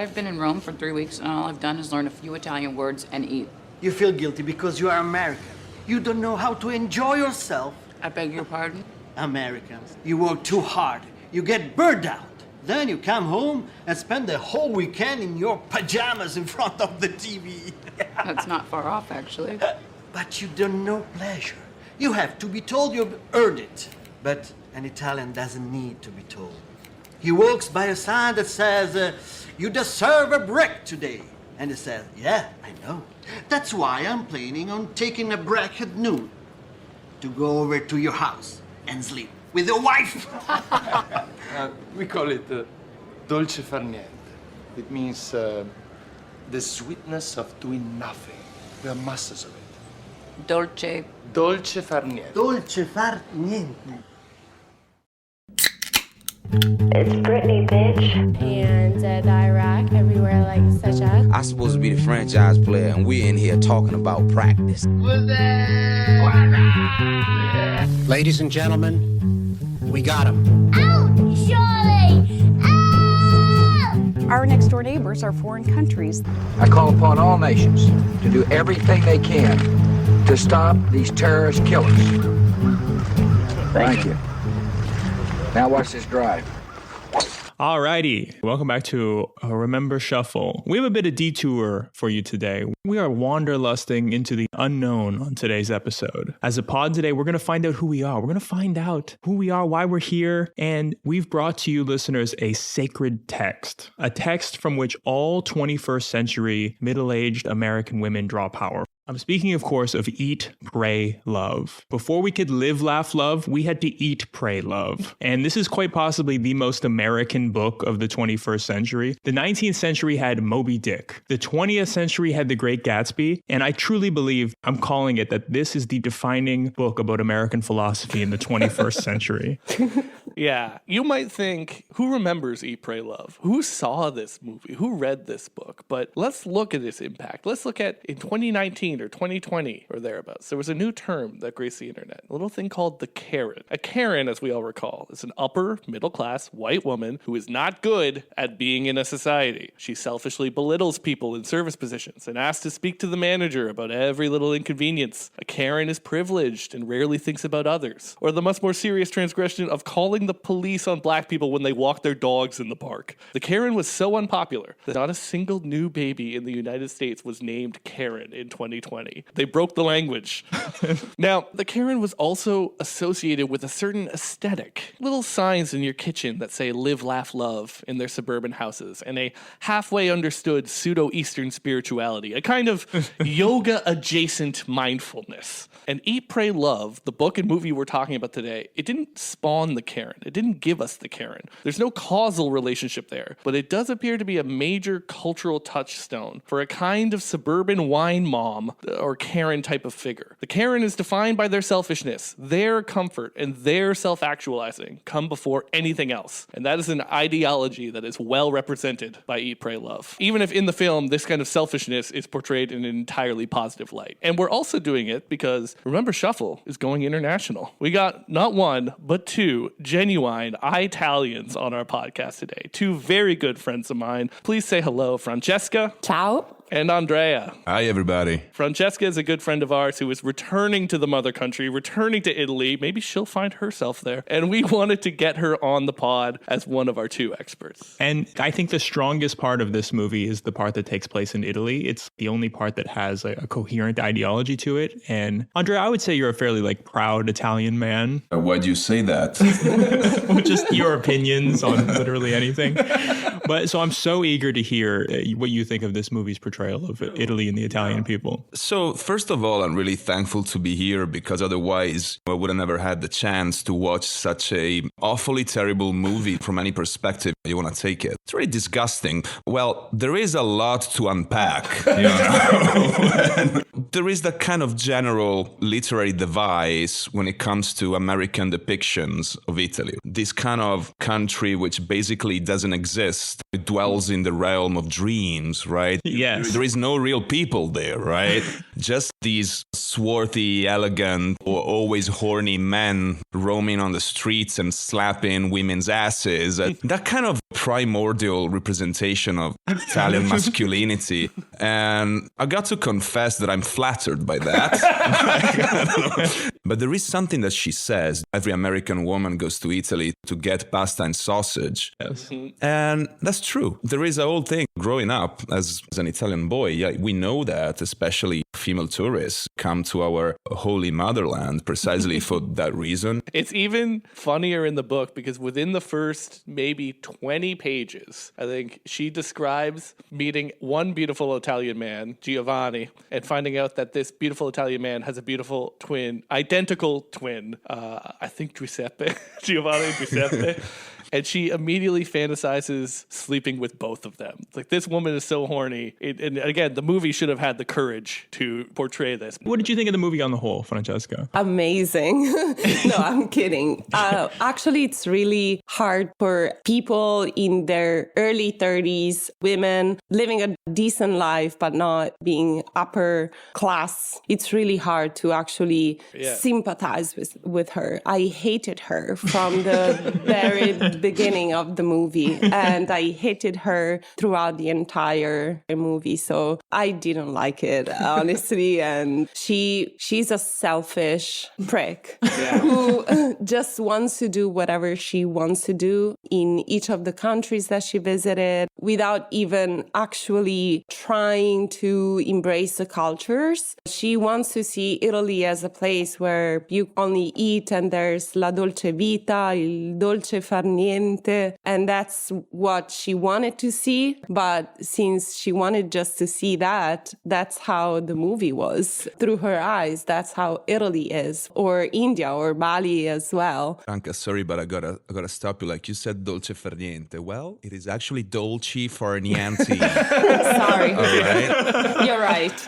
I've been in Rome for 3 weeks, and all I've done is learn a few Italian words and eat. You feel guilty because you are American. You don't know how to enjoy yourself. I beg your pardon? Americans, you work too hard. You get burned out. Then you come home and spend the whole weekend in your pajamas in front of the TV. That's not far off, actually. But you don't know pleasure. You have to be told you've earned it. But an Italian doesn't need to be told. He walks by a sign that says, you deserve a break today. And he says, yeah, I know. That's why I'm planning on taking a break at noon to go over to your house and sleep with your wife. We call it dolce far niente. It means the sweetness of doing nothing. We are masters of it. Dolce. Dolce far niente. Dolce far niente. It's Britney, bitch. And the Iraq, everywhere like such as. I'm supposed to be the franchise player, and we're in here talking about practice. Ladies and gentlemen, we got him. Out, Charlie! Out! Our next door neighbors are foreign countries. I call upon all nations to do everything they can to stop these terrorist killers. Thank you. Now watch this drive. Alrighty, welcome back to Remember Shuffle. We have a bit of detour for you today. We are wanderlusting into the unknown on today's episode. As a pod today, we're going to find out who we are. We're going to find out who we are, why we're here, and we've brought to you listeners a sacred text. A text from which all 21st century middle-aged American women draw power. I'm speaking, of course, of Eat, Pray, Love. Before we could live, laugh, love, we had to eat, pray, love. And this is quite possibly the most American book of the 21st century. The 19th century had Moby Dick. The 20th century had The Great Gatsby. And I truly believe, I'm calling it, that this is the defining book about American philosophy in the 21st century. Yeah, you might think, who remembers Eat, Pray, Love? Who saw this movie? Who read this book? But let's look at its impact. Let's look at, in 2019 or 2020 or thereabouts, there was a new term that graced the internet, a little thing called the Karen. A Karen, as we all recall, is an upper middle class white woman who is not good at being in a society. She selfishly belittles people in service positions and asks to speak to the manager about every little inconvenience. A Karen is privileged and rarely thinks about others. Or the much more serious transgression of calling the police on black people when they walk their dogs in the park. The Karen was so unpopular that not a single new baby in the United States was named Karen in 2020. They broke the language. Now, the Karen was also associated with a certain aesthetic. Little signs in your kitchen that say live, laugh, love in their suburban houses, and a halfway understood pseudo-Eastern spirituality, a kind of yoga-adjacent mindfulness. And Eat, Pray, Love, the book and movie we're talking about today, it didn't spawn the Karen. It didn't give us the Karen. There's no causal relationship there, but it does appear to be a major cultural touchstone for a kind of suburban wine mom or Karen type of figure. The Karen is defined by their selfishness, their comfort, and their self-actualizing come before anything else. And that is an ideology that is well represented by Eat, Pray, Love. Even if in the film, this kind of selfishness is portrayed in an entirely positive light. And we're also doing it because Remember Shuffle is going international. We got not one, but two genuine Italians on our podcast today. Two very good friends of mine. Please say hello, Francesca. Ciao. And Andrea. Hi, everybody. Francesca is a good friend of ours who is returning to the mother country, returning to Italy. Maybe she'll find herself there. And we wanted to get her on the pod as one of our two experts. And I think the strongest part of this movie is the part that takes place in Italy. It's the only part that has a coherent ideology to it. And Andrea, I would say you're a fairly proud Italian man. Why do you say that? Well, just your opinions on literally anything. But so I'm so eager to hear what you think of this movie's portrayal of Italy and the Italian people. So, first of all, I'm really thankful to be here because otherwise I would have never had the chance to watch such a awfully terrible movie from any perspective you want to take it. It's really disgusting. Well, there is a lot to unpack, you know. There is that kind of general literary device when it comes to American depictions of Italy. This kind of country which basically doesn't exist. It dwells in the realm of dreams, right? Yes. There is no real people there, right? Just these swarthy, elegant, or always horny men roaming on the streets and slapping women's asses. That kind of primordial representation of Italian masculinity. And I got to confess that I'm flattered by that. But there is something that she says. Every American woman goes to Italy to get pasta and sausage. Yes. And that's true. There is a whole thing. Growing up as an Italian boy, yeah, we know that, especially female tourists come to our holy motherland precisely for that reason. It's even funnier in the book because within the first maybe 20 pages, I think she describes meeting one beautiful Italian man, Giovanni, and finding out that this beautiful Italian man has a beautiful twin, identical twin, I think Giuseppe, Giovanni and Giuseppe. And she immediately fantasizes sleeping with both of them. It's like, this woman is so horny. And again, the movie should have had the courage to portray this. What did you think of the movie on the whole, Francesca? Amazing. No, I'm kidding. Actually, it's really hard for people in their early 30s, women living a decent life but not being upper class. It's really hard to actually sympathize with her. I hated her from the very beginning of the movie, and I hated her throughout the entire movie. So I didn't like it, honestly. And she's a selfish prick who just wants to do whatever she wants to do in each of the countries that she visited without even actually trying to embrace the cultures. She wants to see Italy as a place where you only eat and there's la dolce vita, il dolce far niente. And that's what she wanted to see. But since she wanted just to see that, that's how the movie was. Through her eyes, that's how Italy is, or India, or Bali as well. Franca, sorry, but I gotta stop you. Like you said, dolce far niente. Well, it is actually dolce far niente. Sorry. All right. You're right.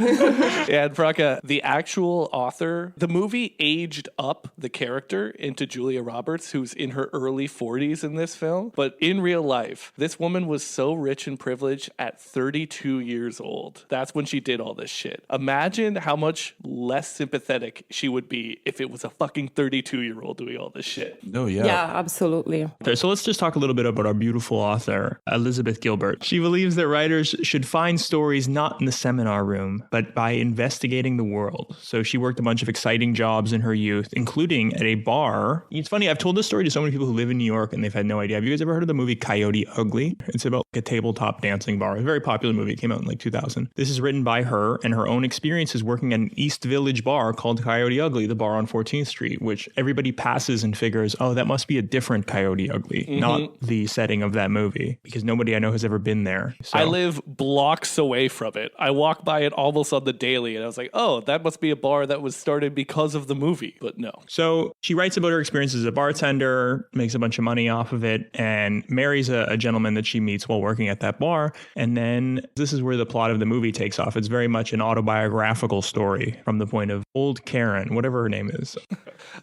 Yeah, and Franca, the actual author, the movie aged up the character into Julia Roberts, who's in her early 40s in this film. But in real life, this woman was so rich and privileged at 32 years old. That's when she did all this shit. Imagine how much less sympathetic she would be if it was a fucking 32-year-old doing all this shit. No, Yeah, absolutely. So let's just talk a little bit about our beautiful author, Elizabeth Gilbert. She believes that writers should find stories not in the seminar room, but by investigating the world. So she worked a bunch of exciting jobs in her youth, including at a bar. It's funny, I've told this story to so many people who live in New York and they've had no idea. Have you guys ever heard of the movie Coyote Ugly? It's about like a tabletop dancing bar. It's a very popular movie. It came out in like 2000. This is written by her and her own experiences working at an East Village bar called Coyote Ugly, the bar on 14th Street, which everybody passes and figures, oh, that must be a different Coyote Ugly, not the setting of that movie, because nobody I know has ever been there. So. I live blocks away from it. I walk by it almost on the daily, and I was like, oh, that must be a bar that was started because of the movie, but no. So she writes about her experiences as a bartender, makes a bunch of money off of it, and marries a gentleman that she meets while working at that bar. And then this is where the plot of the movie takes off. It's very much an autobiographical story from the point of old Karen, whatever her name is.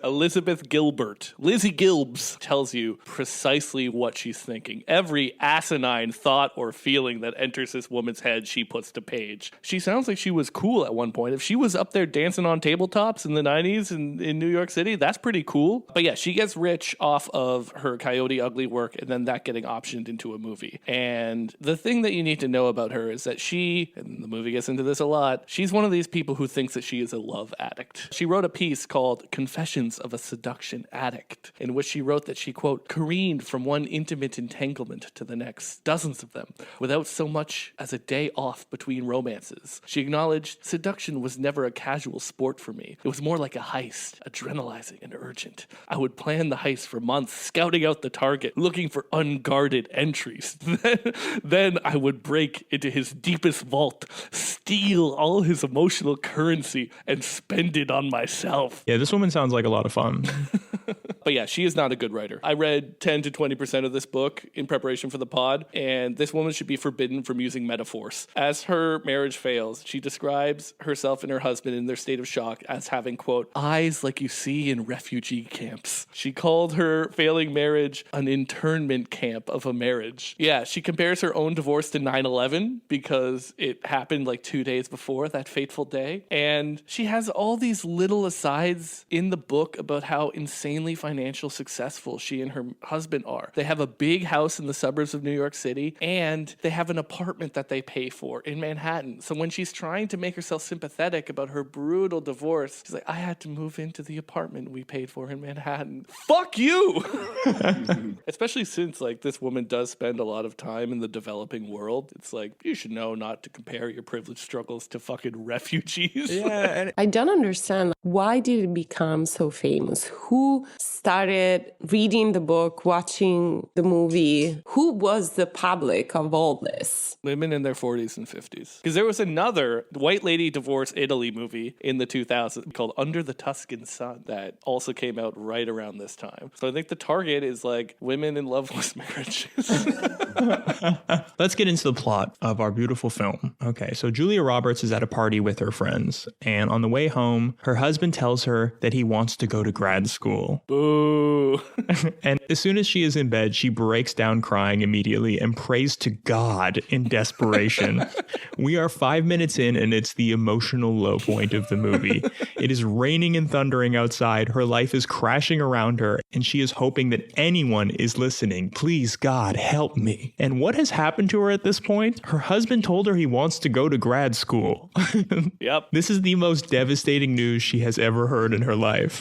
Elizabeth Gilbert, Lizzie Gilbs, tells you precisely what she's thinking. Every asinine thought or feeling that enters this woman's head, she puts to page. She sounds like she was cool at one point. If she was up there dancing on tabletops in the 90s in New York City, that's pretty cool. But yeah, she gets rich off of her Coyote Ugly work and then that getting optioned into a movie. And the thing that you need to know about her is that she, and the movie gets into this a lot, she's one of these people who thinks that she is a love addict. She wrote a piece called Confessions of a Seduction Addict, in which she wrote that she, quote, careened from one intimate entanglement to the next, dozens of them, without so much as a day off between romances. She acknowledged seduction was never a casual sport for me. It was more like a heist, adrenalizing and urgent. I would plan the heist for months, scouting out the target, looking for unguarded entries. Then I would break into his deepest vault, steal all his emotional currency, and spend it on myself. Yeah, this woman sounds like a lot of fun. But yeah, she is not a good writer. I read 10 to 20% of this book in preparation for the pod, and this woman should be forbidden from using metaphors. As her marriage fails, she describes herself and her husband in their state of shock as having, quote, eyes like you see in refugee camps. She called her failing marriage an internment camp of a marriage. Yeah, she compares her own divorce to 9/11 because it happened like 2 days before that fateful day. And she has all these little asides in the book about how insanely financial successful she and her husband are. They have a big house in the suburbs of New York City, and they have an apartment that they pay for in Manhattan. So when she's trying to make herself sympathetic about her brutal divorce, she's like, I had to move into the apartment we paid for in Manhattan. Fuck you! Especially since like this woman does spend a lot of time in the developing world. It's like, you should know not to compare your privilege struggles to fucking refugees. Yeah. I don't understand. Why did it become so famous? Who started reading the book, watching the movie? Who was the public of all this? Women in their 40s and 50s. Because there was another white lady divorce Italy movie in the 2000s called Under the Tuscan Sun that also came out right around this time. So I think the target is like women in loveless marriages. Let's get into the plot of our beautiful film. Okay, so Julia Roberts is at a party with her friends, and on the way home, her husband tells her that he wants to go to grad school. Boo. And as soon as she is in bed, she breaks down crying immediately and prays to God in desperation. We are 5 minutes in, and it's the emotional low point of the movie. It is raining and thundering outside. Her life is crashing around her, and she is hoping that anyone is listening. Please, God, help me. And what has happened to her at this point? Her husband told her he wants to go to grad school. Yep. This is the most devastating news she has ever heard in her life.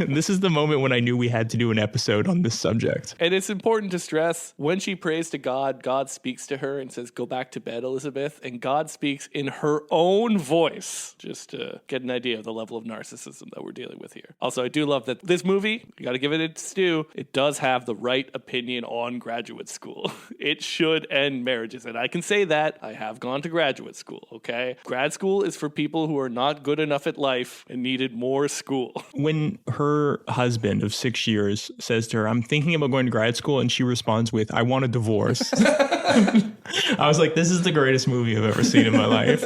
This is the moment when I knew we had to do an episode on this subject. And it's important to stress, when she prays to God, God speaks to her and says, go back to bed, Elizabeth. And God speaks in her own voice, just to get an idea of the level of narcissism that we're dealing with here. Also, I do love that this movie, you got to give it its due, it does have the right opinion on graduate school. It should end marriages. And I can say that. I have gone to graduate school, okay? Grad school is for people who are not good enough at life and needed more school. When her husband of 6 years says to her, I'm thinking about going to grad school, and she responds with, I want a divorce. I was like, this is the greatest movie I've ever seen in my life.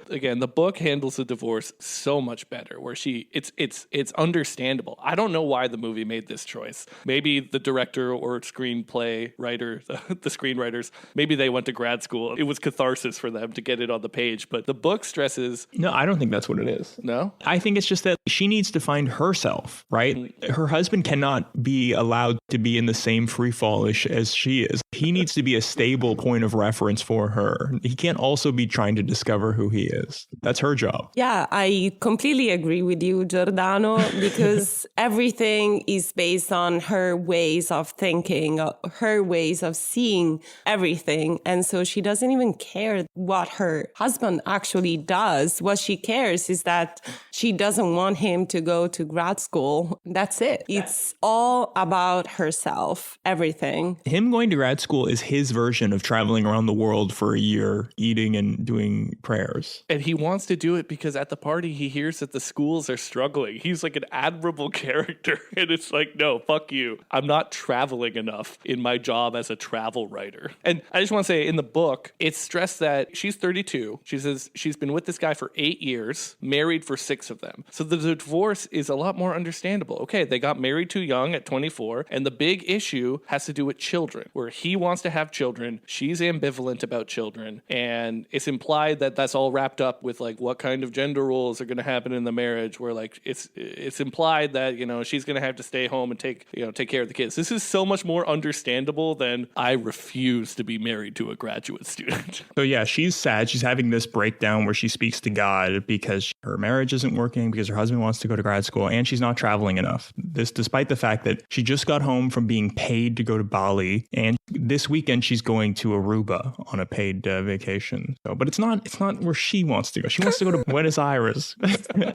Again, the book handles the divorce so much better, where it's understandable. I don't know why the movie made this choice. Maybe the director or screenplay writer, the screenwriters, maybe they went to grad school. It was catharsis for them to get it on the page. But the book stresses... No, I don't think that's what it is. No? I think it's just that she needs to find herself, right? Her husband cannot be allowed to be in the same free fall as she is. He needs to be a stable point of reference for her. He can't also be trying to discover who he is. That's her job. Yeah, I completely agree with you, Giordano, because everything is based on her ways of thinking, her ways of seeing everything. And so she doesn't even care what her husband actually does. What she cares is that she doesn't want him to go to grad school. That's it. It's all about herself, everything. Him going to grad school is his version of traveling around the world for a year, eating and doing prayers. And he wants to do it because at the party, he hears that the schools are struggling. He's like an admirable character. And it's like, no, fuck you. I'm not traveling enough in my job as a travel writer. And I just want to say, in the book, it's stressed that she's 32. She says she's been with this guy for 8 years, married for 6 of them. So the divorce is a lot more understandable. Okay, they got married too young at 24. And the big issue has to do with children, where he wants to have children. She's ambivalent about children. And it's implied that that's all wrapped up with like what kind of gender roles are going to happen in the marriage, where like it's implied that, you know, she's going to have to stay home and take care of the kids. This is so much more understandable than I refuse to be married to a graduate student. So yeah, she's sad. She's having this breakdown where she speaks to God because her marriage isn't working, because her husband wants to go to grad school, and she's not traveling enough. This despite the fact that she just got home from being paid to go to Bali, and this weekend she's going to Aruba on a paid vacation. So, but it's not where she wants to go. She wants to go to Buenos Aires.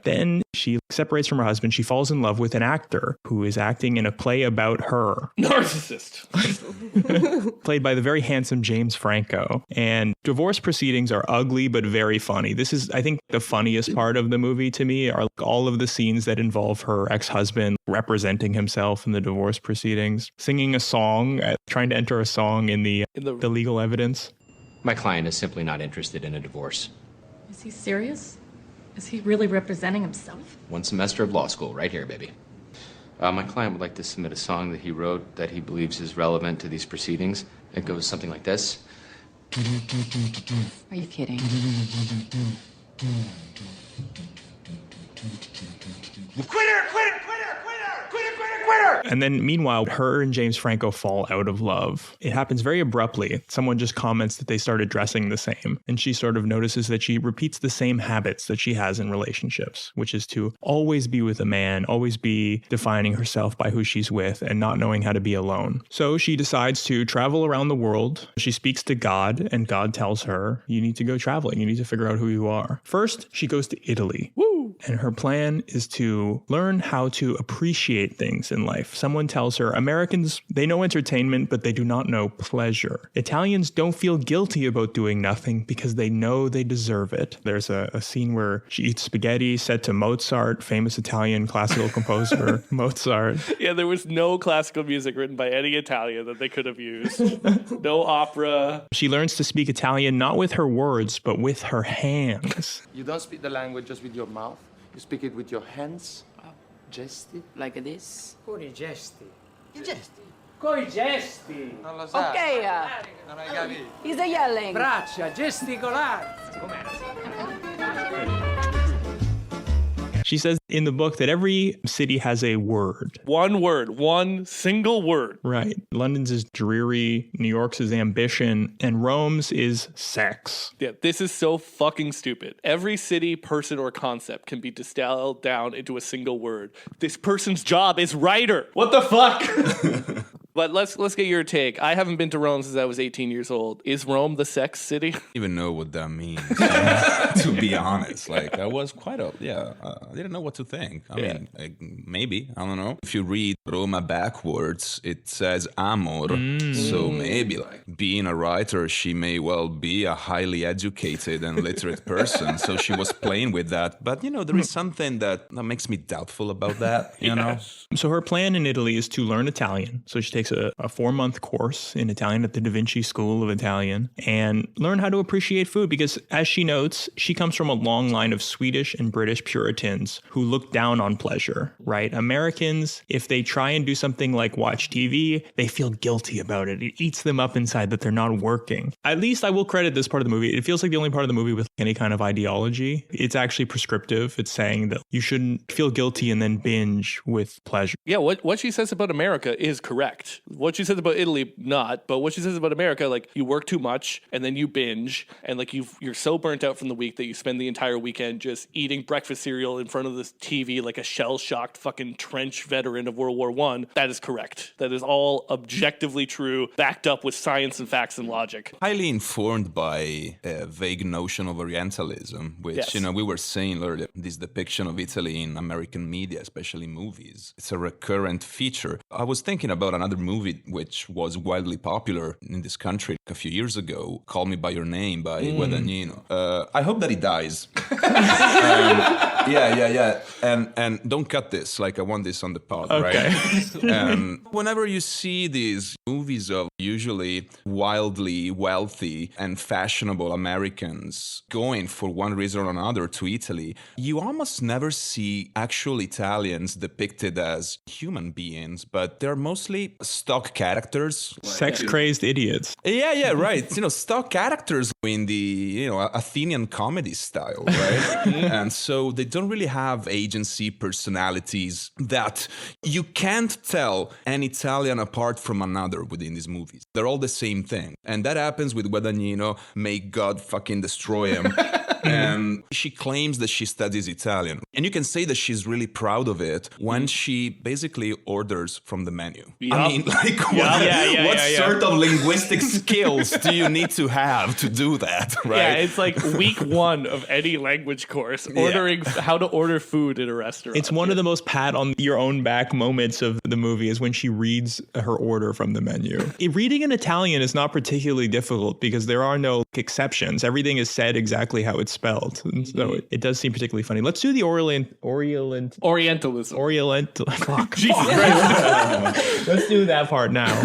Then She separates from her husband. She falls in love with an actor who is acting in a play about her. Narcissist. Played by the very handsome James Franco. And divorce proceedings are ugly but very funny. This is, I think, the funniest part of the movie to me are all of the scenes that involve her ex-husband representing himself in the divorce proceedings, singing a song, trying to enter a song in the legal evidence. My client is simply not interested in a divorce. Is he serious? Is he really representing himself? One semester of law school, right here, baby. My client would like to submit a song that he wrote that he believes is relevant to these proceedings. It goes something like this. Are you kidding? Quitter, quitter, quitter, quitter, quitter, quitter, quitter! And then meanwhile, her and James Franco fall out of love. It happens very abruptly. Someone just comments that they started dressing the same. And she sort of notices that she repeats the same habits that she has in relationships, which is to always be with a man, always be defining herself by who she's with and not knowing how to be alone. So she decides to travel around the world. She speaks to God and God tells her, you need to go traveling. You need to figure out who you are. First, she goes to Italy. Woo! And her plan is to learn how to appreciate things in life. Someone tells her, Americans, they know entertainment, but they do not know pleasure. Italians don't feel guilty about doing nothing because they know they deserve it. There's a scene where she eats spaghetti set to Mozart, famous Italian classical composer, Mozart. Yeah, there was no classical music written by any Italian that they could have used. No opera. She learns to speak Italian not with her words, but with her hands. You don't speak the language just with your mouth. You speak it with your hands. Gesti. Like this? Con I gesti. I gesti. Con I gesti. Non lo sai. Okay, Non hai capito. he's a yelling. Braccia, gesticolare. She says in the book that every city has a word. One word, one single word. Right. London's is dreary, New York's is ambition, and Rome's is sex. Yeah, this is so fucking stupid. Every city, person, or concept can be distilled down into a single word. This person's job is writer. What the fuck? But let's get your take. I haven't been to Rome since I was 18 years old. Is Rome the sex city? I don't even know what that means, to be honest. Like, I was quite I didn't know what to think. I mean, maybe, I don't know. If you read Roma backwards, it says amor. So maybe, like, being a writer, she may well be a highly educated and literate person. So she was playing with that. But, you know, there is something that makes me doubtful about that, you know? So her plan in Italy is to learn Italian. So she takes a 4-month course in Italian at the Da Vinci School of Italian and learn how to appreciate food because, as she notes, she comes from a long line of Swedish and British Puritans who look down on pleasure, right? Americans, if they try and do something like watch TV, they feel guilty about it. It eats them up inside that they're not working. At least I will credit this part of the movie. It feels like the only part of the movie with any kind of ideology. It's actually prescriptive. It's saying that you shouldn't feel guilty and then binge with pleasure. Yeah, what she says about America is correct. What she says about Italy, not. But what she says about America, like, you work too much and then you binge and, like, you're so burnt out from the week that you spend the entire weekend just eating breakfast cereal in front of this TV like a shell-shocked fucking trench veteran of World War I. That is correct. That is all objectively true, backed up with science and facts and logic. Highly informed by a vague notion of Orientalism, which, you know, we were saying earlier, this depiction of Italy in American media, especially movies. It's a recurrent feature. I was thinking about another movie which was wildly popular in this country a few years ago, Call Me By Your Name by Guadagnino. I hope that he dies. Yeah. And don't cut this, like, I want this on the pod, okay. Right? And whenever you see these movies of usually wildly wealthy and fashionable Americans going for one reason or another to Italy, you almost never see actual Italians depicted as human beings, but they're mostly stock characters. Sex-crazed idiots. Yeah, right. You know, stock characters in the, you know, Athenian comedy style, right? And so they don't really have agency, personalities that you can't tell an Italian apart from another within these movies. They're all the same thing. And that happens with Guadagnino, may God fucking destroy him. And she claims that she studies Italian. And you can say that she's really proud of it when she basically orders from the menu. Yup. I mean, like, what sort of linguistic skills do you need to have to do that, right? Yeah, it's like week one of any language course, ordering how to order food in a restaurant. It's one of the most pat on your own back moments of the movie is when she reads her order from the menu. Reading in Italian is not particularly difficult because there are no exceptions. Everything is said exactly how it's spelled. And so it does seem particularly funny. Let's do the Orientalism. Fuck. Jesus Christ. Let's do that part now.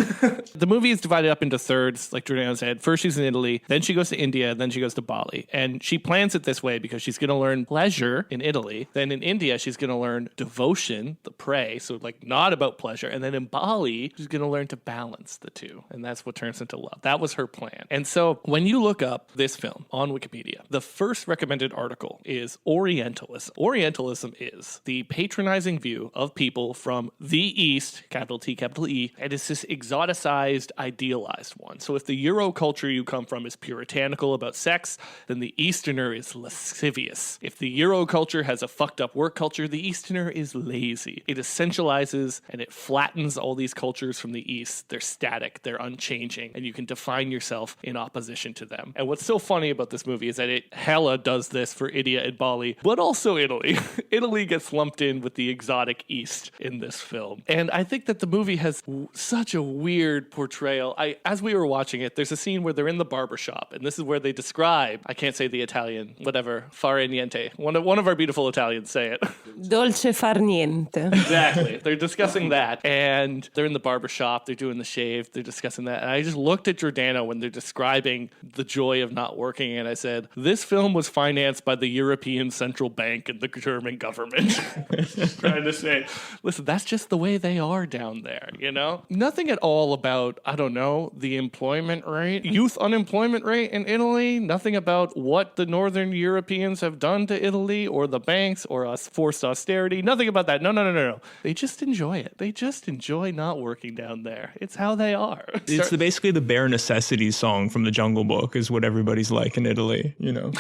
The movie is divided up into thirds, like Giordano said. First she's in Italy, then she goes to India, then she goes to Bali. And she plans it this way because she's going to learn pleasure in Italy. Then in India, she's going to learn devotion, the pray, so like not about pleasure. And then in Bali, she's going to learn to balance the two. And that's what turns into love. That was her plan. And so when you look up this film on Wikipedia, the first recommended article is Orientalism. Orientalism is the patronizing view of people from the East, capital T, capital E, and it's this exoticized, idealized one. So if the Euro culture you come from is puritanical about sex, then the Easterner is lascivious. If the Euro culture has a fucked up work culture, the Easterner is lazy. It essentializes and it flattens all these cultures from the East. They're static, they're unchanging, and you can define yourself in opposition to them. And what's so funny about this movie is that it hella does this for India and Bali, but also Italy. Italy gets lumped in with the exotic East in this film. And I think that the movie has such a weird portrayal. As we were watching it, there's a scene where they're in the barbershop, and this is where they describe, I can't say the Italian, whatever, fare niente. One of our beautiful Italians say it. Dolce far niente. Exactly. They're discussing that, and they're in the barbershop, they're doing the shave, they're discussing that. And I just looked at Giordano when they're describing the joy of not working, and I said, this film was financed by the European Central Bank and the German government. Just trying to say, listen, that's just the way they are down there, you know? Nothing at all about, I don't know, the employment rate, youth unemployment rate in Italy, nothing about what the Northern Europeans have done to Italy or the banks or us forced austerity, nothing about that. No. They just enjoy it. They just enjoy not working down there. It's how they are. It's basically the bare necessities song from the Jungle Book is what everybody's like in Italy, you know?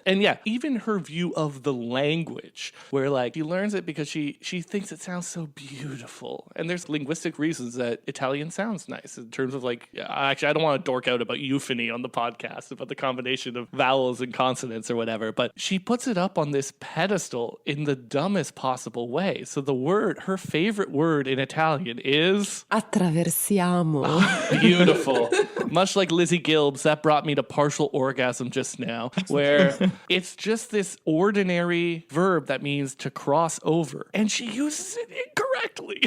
And yeah, even her view of the language, where like she learns it because she thinks it sounds so beautiful. And there's linguistic reasons that Italian sounds nice in terms of like, actually, I don't want to dork out about euphony on the podcast, about the combination of vowels and consonants or whatever, but she puts it up on this pedestal in the dumbest possible way. So the word, her favorite word in Italian is... Attraversiamo. Beautiful. Much like Lizzie Gilbert, that brought me to partial orgasm just now, where it's just this ordinary verb that means to cross over. And she uses it incorrectly.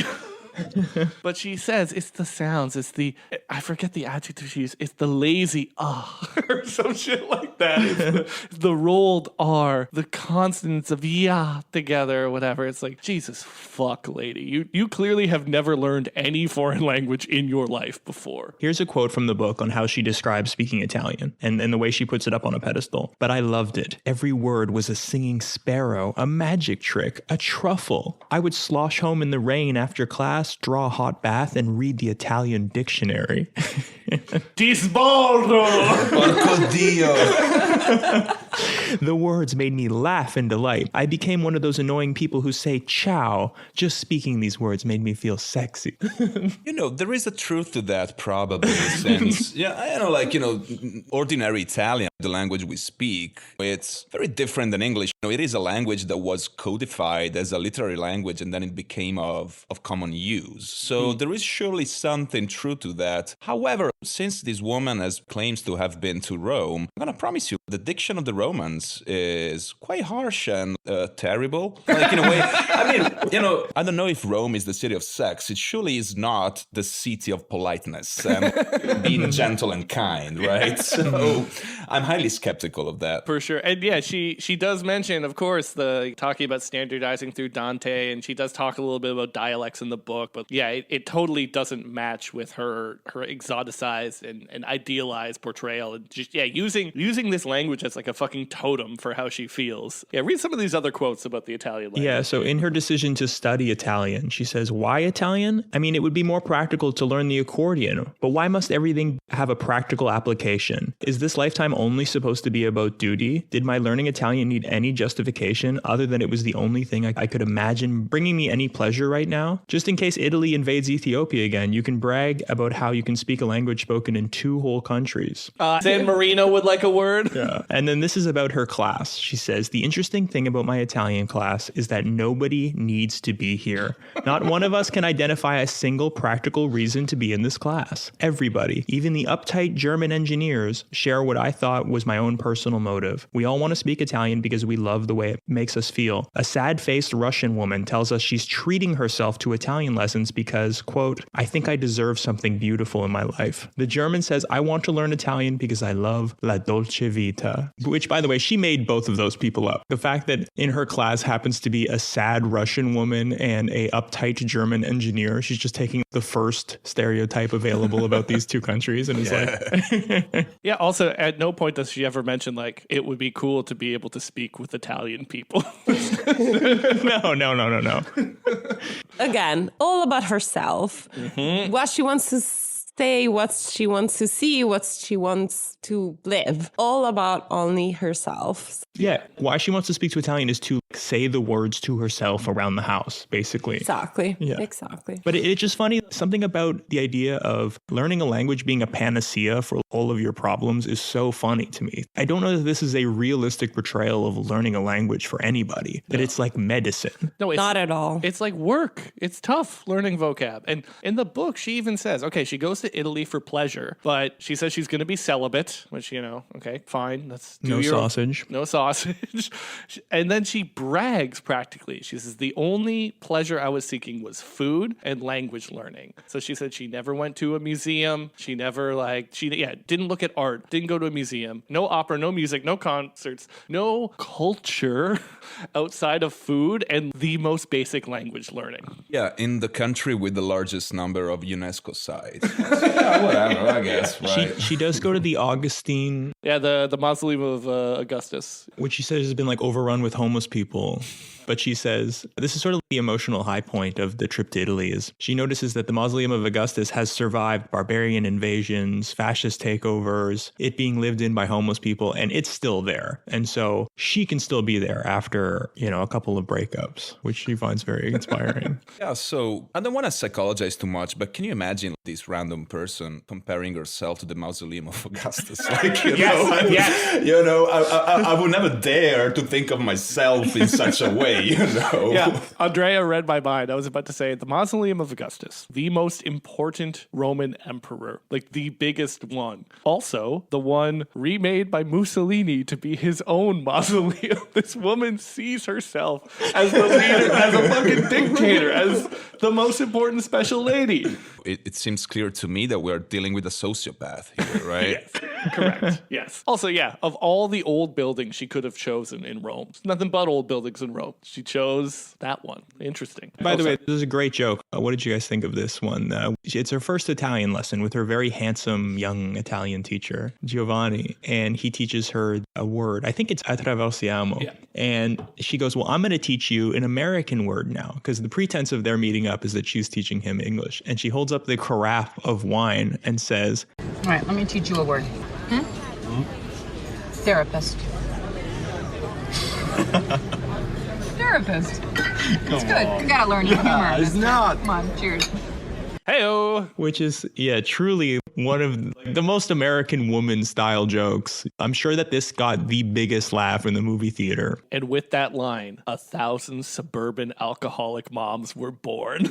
But she says it's the sounds, it's the, I forget the adjective she used, it's the lazy or some shit like that. It's the rolled R, the consonants of yeah together or whatever. It's like, Jesus fuck, lady. You clearly have never learned any foreign language in your life before. Here's a quote from the book on how she describes speaking Italian and the way she puts it up on a pedestal. But I loved it. Every word was a singing sparrow, a magic trick, a truffle. I would slosh home in the rain after class, draw a hot bath, and read the Italian dictionary. Disbaldo! Porco Dio! The words made me laugh in delight. I became one of those annoying people who say ciao. Just speaking these words made me feel sexy. You know, there is a truth to that, probably, since, ordinary Italian, the language we speak, it's very different than English. You know, it is a language that was codified as a literary language, and then it became of common use. So there is surely something true to that. However, since this woman claims to have been to Rome, I'm going to promise you, the diction of the Romans is quite harsh and terrible. Like, in a way, I mean, I don't know if Rome is the city of sex. It surely is not the city of politeness and being gentle and kind, right? So I'm highly skeptical of that. For sure. And yeah, she does mention, of course, talking about standardizing through Dante, and she does talk a little bit about dialects in the book, but yeah, it totally doesn't match with her exoticized and idealized portrayal, and just using this language as like a fucking totem totem for how she feels. Yeah, read some of these other quotes about the Italian language. Yeah, so in her decision to study Italian, she says, why Italian? I mean, it would be more practical to learn the accordion, but why must everything have a practical application? Is this lifetime only supposed to be about duty? Did my learning Italian need any justification other than it was the only thing I could imagine bringing me any pleasure right now? Just in case Italy invades Ethiopia again, you can brag about how you can speak a language spoken in 2 whole countries. San Marino would like a word. Yeah. And then this is about her class. She says, the interesting thing about my Italian class is that nobody needs to be here. Not one of us can identify a single practical reason to be in this class. Everybody, even the uptight German engineers, share what I thought was my own personal motive. We all want to speak Italian because we love the way it makes us feel. A sad-faced Russian woman tells us she's treating herself to Italian lessons because, quote, I think I deserve something beautiful in my life. The German says, I want to learn Italian because I love la dolce vita. Which, by the way, she made both of those people up. The fact that in her class happens to be a sad Russian woman and a uptight German engineer, she's just taking the first stereotype available about these 2 countries and is like... Yeah, also, at no point does she ever mention, like, it would be cool to be able to speak with Italian people. No. Again, all about herself. Mm-hmm. What she wants to say, what she wants to see, what she wants to live. All about only herself. Yeah, why she wants to speak to Italian is to say the words to herself around the house, basically. Exactly. Yeah. Exactly. But it's just funny, something about the idea of learning a language being a panacea for all of your problems is so funny to me. I don't know that this is a realistic portrayal of learning a language for anybody, that it's like medicine. No, it's not at all. It's like work. It's tough learning vocab. And in the book, she even says, okay, she goes to Italy for pleasure, but she says she's going to be celibate, which, you know, okay, fine. That's No sausage. No sausage. And then she brags practically. She says, the only pleasure I was seeking was food and language learning. So she said she never went to a museum. She never didn't look at art, didn't go to a museum, no opera, no music, no concerts, no culture outside of food and the most basic language learning. Yeah, in the country with the largest number of UNESCO sites. Yeah, whatever, I guess, right? She does go to the Augustine... Yeah, the mausoleum of Augustus. Which she says has been like overrun with homeless people. But she says, this is sort of the emotional high point of the trip to Italy, is she notices that the mausoleum of Augustus has survived barbarian invasions, fascist takeovers, it being lived in by homeless people, and it's still there. And so she can still be there after, a couple of breakups, which she finds very inspiring. Yeah, so I don't want to psychologize too much, but can you imagine this random person comparing herself to the mausoleum of Augustus? I would never dare to think of myself in such a way. Yeah, Andrea read my mind. I was about to say the mausoleum of Augustus, the most important Roman emperor, like the biggest one. Also, the one remade by Mussolini to be his own mausoleum. This woman sees herself as the leader, as a fucking dictator, as the most important special lady. It seems clear to me that we're dealing with a sociopath here, right? Yes, correct. Yes. Also, yeah, of all the old buildings she could have chosen in Rome, nothing but old buildings in Rome. She chose that one. Interesting. By the way, this is a great joke. What did you guys think of this one? It's her first Italian lesson with her very handsome young Italian teacher, Giovanni, and he teaches her a word. I think it's attraversiamo. Yeah. And she goes, well, I'm going to teach you an American word now, because the pretense of their meeting up is that she's teaching him English. And she holds up the carafe of wine and says, all right, let me teach you a word. Therapist. Therapist. It's good. You gotta learn your humor. It's not. Come on, cheers. Heyo. Which is, truly one of the most American woman style jokes. I'm sure that this got the biggest laugh in the movie theater. And with that line, 1,000 suburban alcoholic moms were born.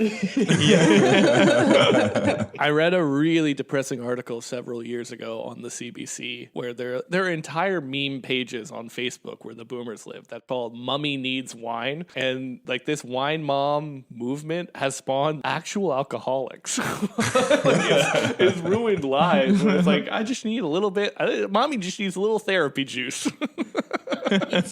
I read a really depressing article several years ago on the CBC where there are entire meme pages on Facebook where the boomers live that called Mummy Needs Wine. And like this wine mom movement has spawned actual alcoholics. It's ruined lives. Where it's like, I just need a little bit. Mommy just needs a little therapy juice.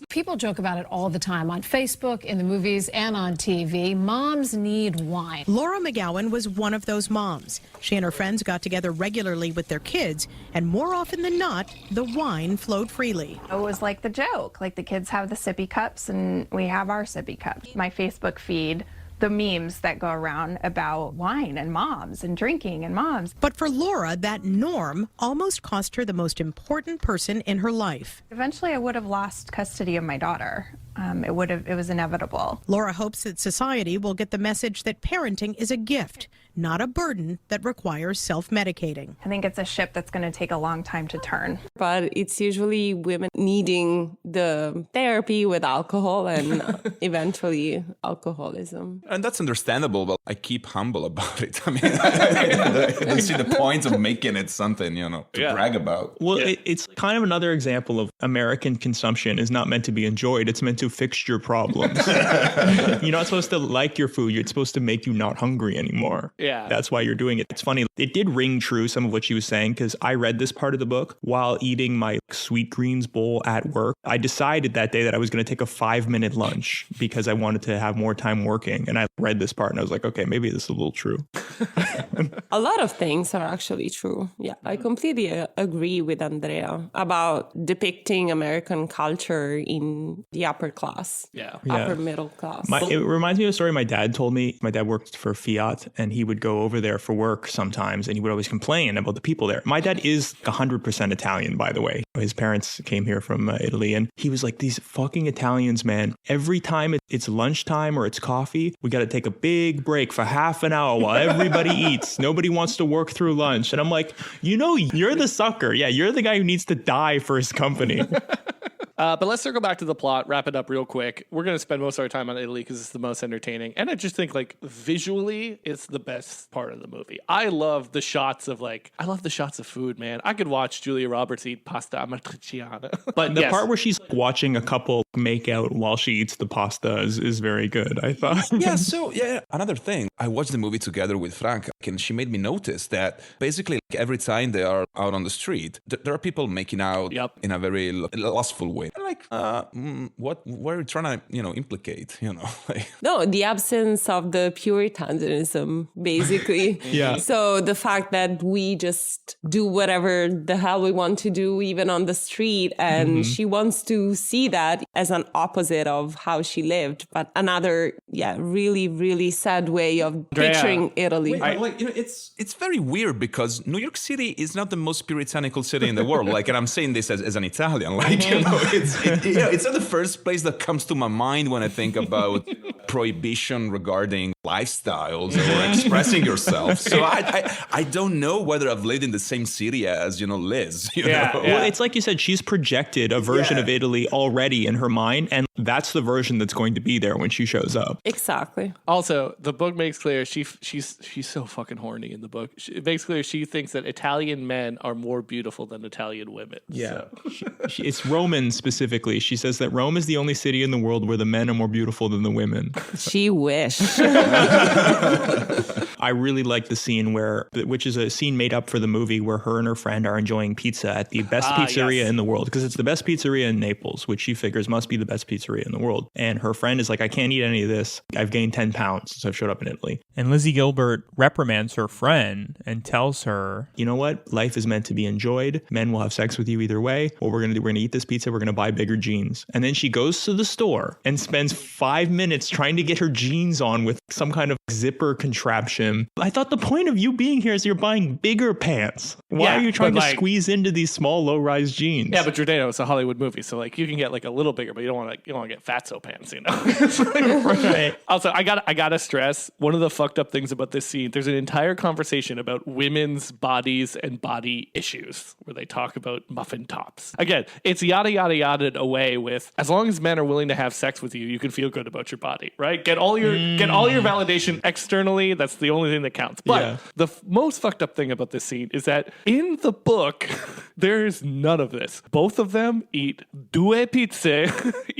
People joke about it all the time on Facebook, in the movies, and on TV. Moms need wine. Laura McGowan was one of those moms. She and her friends got together regularly with their kids, and more often than not, the wine flowed freely. It was like the joke, like the kids have the sippy cups and we have our sippy cups. My Facebook feed, the memes that go around about wine and moms and drinking and moms. But for Laura, that norm almost cost her the most important person in her life. Eventually, I would have lost custody of my daughter. It was inevitable. Laura hopes that society will get the message that parenting is a gift, not a burden that requires self-medicating. I think it's a ship that's going to take a long time to turn. But it's usually women needing the therapy with alcohol and eventually alcoholism. And that's understandable, but I keep humble about it. I mean, I don't see the point of making it something, to brag about. Well, it's kind of another example of American consumption is not meant to be enjoyed. It's meant to fix your problems. You're not supposed to like your food. It's supposed to make you not hungry anymore. Yeah. That's why you're doing it. It's funny. It did ring true, some of what she was saying, because I read this part of the book while eating my sweet greens bowl at work. I decided that day that I was going to take a 5-minute lunch because I wanted to have more time working. And I read this part and I was like, okay, maybe this is a little true. A lot of things are actually true. Yeah, I completely agree with Andrea about depicting American culture in the upper class, upper middle class. It reminds me of a story my dad told me. My dad worked for Fiat and he would go over there for work sometimes and he would always complain about the people there. My dad is 100% Italian, by the way. His parents came here from Italy and he was like, these fucking Italians, man, every time it's lunchtime or it's coffee, we got to take a big break for half an hour while everybody eats. Nobody wants to work through lunch. And I'm like, you're the sucker. Yeah, you're the guy who needs to die for his company. But let's circle back to the plot, wrap it up real quick. We're going to spend most of our time on Italy because it's the most entertaining. And I just think, visually, it's the best part of the movie. I love the shots of food, man. I could watch Julia Roberts eat pasta amatriciana. But the part where she's watching a couple make out while she eats the pasta is very good, I thought. Another thing. I watched the movie together with Frank, and she made me notice that basically every time they are out on the street, there are people making out in a very lustful way. What are you trying to, implicate, No, the absence of the Puritanism, basically. Yeah. So the fact that we just do whatever the hell we want to do, even on the street, and she wants to see that as an opposite of how she lived, but another, really, really sad way of picturing Italy. It's very weird because New York City is not the most puritanical city in the world. and I'm saying this as an Italian, it's not the first place that comes to my mind when I think about prohibition regarding lifestyles or expressing yourself. So I don't know whether I've lived in the same city as, Liz. You know? Well, it's like you said, she's projected a version of Italy already in her mind, and that's the version that's going to be there when she shows up. Exactly. Also, the book makes clear she's so fucking horny in the book. It makes clear she thinks that Italian men are more beautiful than Italian women. Yeah. So. It's Roman specifically. She says that Rome is the only city in the world where the men are more beautiful than the women. She wish. I really like the scene which is a scene made up for the movie where her and her friend are enjoying pizza at the best pizzeria in the world, because it's the best pizzeria in Naples, which she figures must be the best pizzeria in the world. And her friend is like, I can't eat any of this. I've gained 10 pounds since I've showed up in Italy. And Lizzie Gilbert reprimands her friend and tells her, you know what? Life is meant to be enjoyed. Men will have sex with you either way. What we're going to do, we're going to eat this pizza. We're going to buy bigger jeans. And then she goes to the store and spends 5 minutes trying to get her jeans on with some kind of zipper contraption. I thought the point of you being here is you're buying bigger pants. Why are you trying to squeeze into these small low-rise jeans? Yeah, but Giordano, it's a Hollywood movie, so you can get a little bigger, but you don't want to get fatso pants, Right. Also, I gotta stress, one of the fucked up things about this scene, there's an entire conversation about women's bodies and body issues where they talk about muffin tops. Again, it's yada yada yada away with, as long as men are willing to have sex with you, you can feel good about your body, right? Get all your validation externally. That's the only thing that counts. But the most fucked up thing about this scene is that in the book, there's none of this. Both of them eat due pizze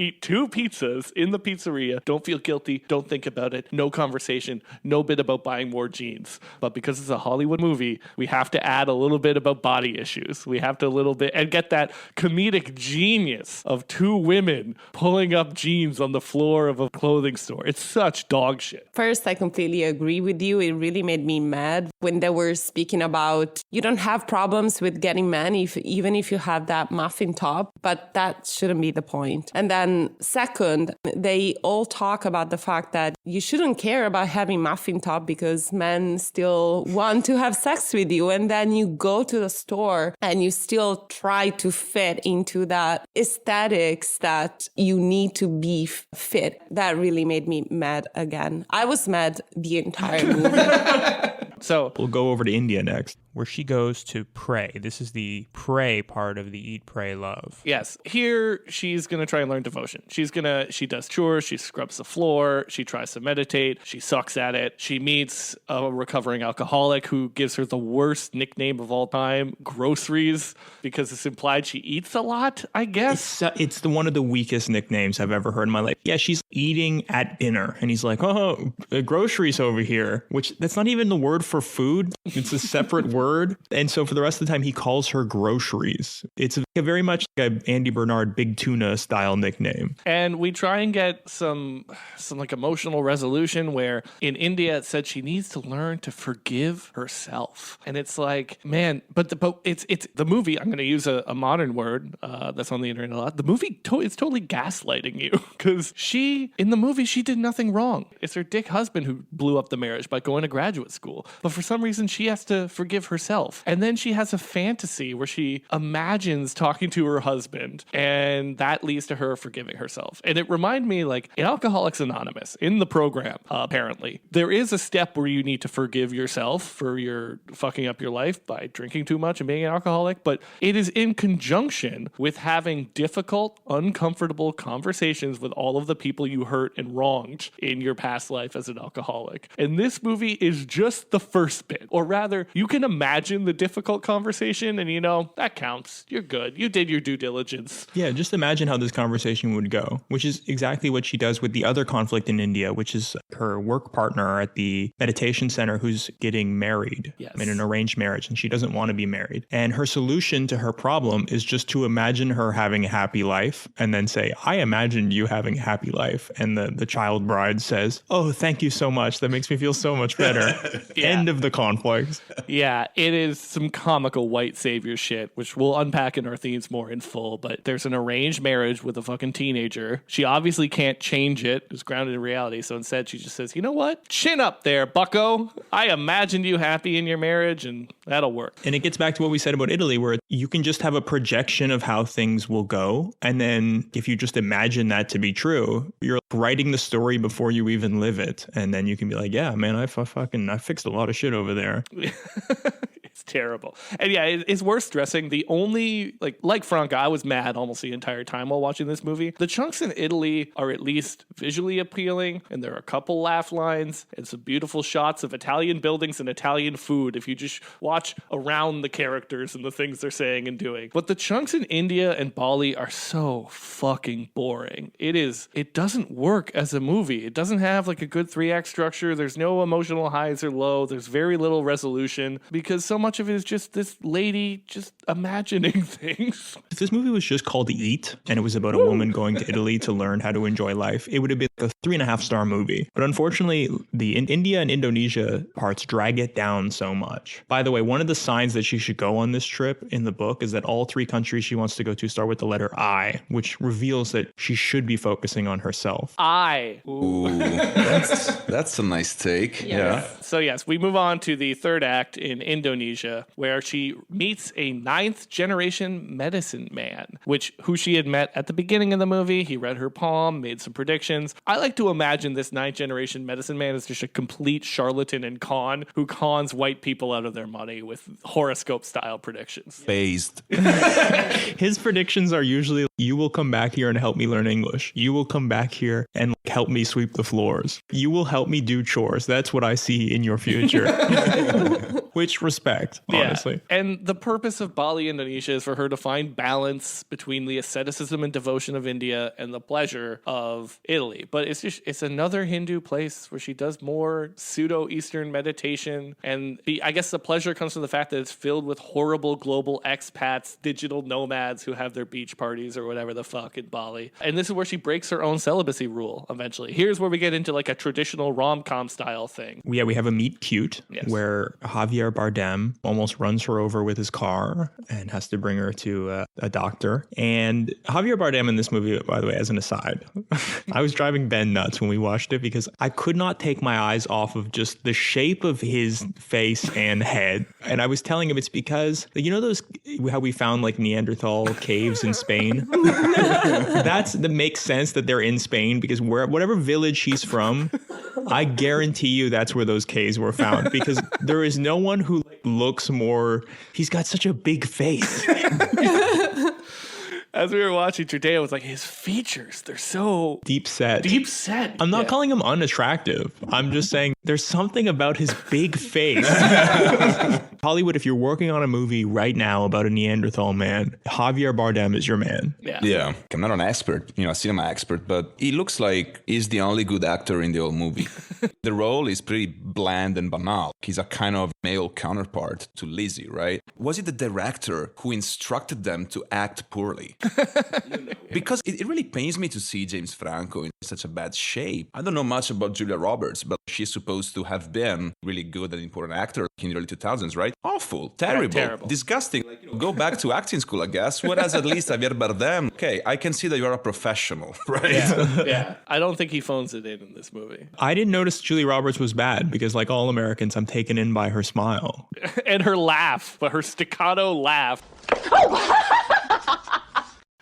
eat 2 pizzas in the pizzeria, don't feel guilty, don't think about it, no conversation, no bit about buying more jeans. But because it's a Hollywood movie, we have to add a little bit about body issues. We have to a little bit, and get that comedic genius of 2 women pulling up jeans on the floor of a clothing store. It's such dog shit. First, I completely agree with you. It really made me mad when they were speaking about you don't have problems with getting men even if you have that muffin top, but that shouldn't be the point. And then second, they all talk about the fact that you shouldn't care about having muffin top because men still want to have sex with you. And then you go to the store and you still try to fit into that aesthetics that you need to be fit. That really made me mad again. I was mad the entire movie. So we'll go over to India next, where she goes to pray. This is the pray part of the Eat, Pray, Love. Yes. Here, she's going to try and learn devotion. She does chores, she scrubs the floor, she tries to meditate, she sucks at it. She meets a recovering alcoholic who gives her the worst nickname of all time, Groceries, because it's implied she eats a lot, I guess. It's one of the weakest nicknames I've ever heard in my life. Yeah, she's eating at dinner, and he's like, oh, groceries over here, which that's not even the word for food. It's a separate word. And so for the rest of the time, he calls her Groceries. It's very much like a Andy Bernard Big Tuna style nickname. And we try and get some like emotional resolution where in India it said she needs to learn to forgive herself. And it's like, man, but it's the movie. I'm going to use a modern word that's on the internet a lot. The movie it's totally gaslighting you because in the movie she did nothing wrong. It's her dick husband who blew up the marriage by going to graduate school. But for some reason she has to forgive herself. And then she has a fantasy where she imagines talking to her husband, and that leads to her forgiving herself. And it reminded me, like, in Alcoholics Anonymous, in the program, apparently, there is a step where you need to forgive yourself for your fucking up your life by drinking too much and being an alcoholic, but it is in conjunction with having difficult, uncomfortable conversations with all of the people you hurt and wronged in your past life as an alcoholic. And this movie is just the first bit, or rather, you can imagine the difficult conversation and that counts. You're good. You did your due diligence. Yeah, just imagine how this conversation would go, which is exactly what she does with the other conflict in India, which is her work partner at the meditation center who's getting married in an arranged marriage, and she doesn't want to be married. And her solution to her problem is just to imagine her having a happy life and then say, I imagined you having a happy life. And the child bride says, oh, thank you so much. That makes me feel so much better. End of the conflict. Yeah, it is some comical white savior shit, which we'll unpack in our themes more in full, but there's an arranged marriage with a fucking teenager. She obviously can't change it. It's grounded in reality. So instead she just says, you know what? Chin up there, bucko. I imagined you happy in your marriage and that'll work. And it gets back to what we said about Italy, where you can just have a projection of how things will go. And then if you just imagine that to be true, you're writing the story before you even live it. And then you can be like, yeah, man, I fixed a lot of shit over there. It's terrible. And yeah, it's worth stressing. The only, like Franca, I was mad almost the entire time while watching this movie. The chunks in Italy are at least visually appealing, and there are a couple laugh lines and some beautiful shots of Italian buildings and Italian food if you just watch around the characters and the things they're saying and doing. But the chunks in India and Bali are so fucking boring. It doesn't work as a movie. It doesn't have like a good 3-act structure. There's no emotional highs or lows. There's very little resolution because so much of it is just this lady just imagining things. If this movie was just called Eat and it was about a woman going to Italy to learn how to enjoy life, it would have been a 3.5-star movie. But unfortunately, the India and Indonesia parts drag it down so much. By the way, one of the signs that she should go on this trip in the book is that all 3 countries she wants to go to start with the letter I, which reveals that she should be focusing on herself. Ooh, that's a nice take. Yes. Yeah. So yes, we move on to the 3rd act in Indonesia, where she meets a 9th-generation medicine man, who she had met at the beginning of the movie. He read her palm, made some predictions. I like to imagine this 9th-generation medicine man is just a complete charlatan and con who cons white people out of their money with horoscope-style predictions. Phased. His predictions are usually, you will come back here and help me learn English. You will come back here and help me sweep the floors. You will help me do chores. That's what I see in your future. Which respect, honestly. Yeah. And the purpose of Bali, Indonesia is for her to find balance between the asceticism and devotion of India and the pleasure of Italy. But it's another Hindu place where she does more pseudo-Eastern meditation. And I guess the pleasure comes from the fact that it's filled with horrible global expats, digital nomads who have their beach parties or whatever the fuck in Bali. And this is where she breaks her own celibacy rule eventually. Here's where we get into like a traditional rom-com style thing. Yeah, we have a meet cute where Javier Bardem almost runs her over with his car and has to bring her to a doctor. And Javier Bardem in this movie, by the way, as an aside, I was driving Ben nuts when we watched it because I could not take my eyes off of just the shape of his face and head. And I was telling him it's because, you know those, how we found like Neanderthal caves in Spain? That makes sense that they're in Spain because whatever village he's from, I guarantee you that's where those caves were found because there is no one who looks more, he's got such a big face. As we were watching today, I was like, his features, they're so deep set. I'm not calling him unattractive. I'm just saying there's something about his big face. Hollywood, if you're working on a movie right now about a Neanderthal man, Javier Bardem is your man. Yeah. I'm not an expert, a cinema expert, but he looks like he's the only good actor in the whole movie. The role is pretty bland and banal. He's a kind of male counterpart to Lizzie, right? Was it the director who instructed them to act poorly? Because it really pains me to see James Franco in such a bad shape. I don't know much about Julia Roberts, but she's supposed to have been really good and important actor in the early 2000s, right? Awful, terrible, disgusting. Go back to acting school, I guess. Whereas at least Javier Bardem, okay, I can see that you're a professional, right? Yeah. I don't think he phones it in this movie. I didn't notice Julia Roberts was bad because like all Americans, I'm taken in by her smile. And her laugh, but her staccato laugh.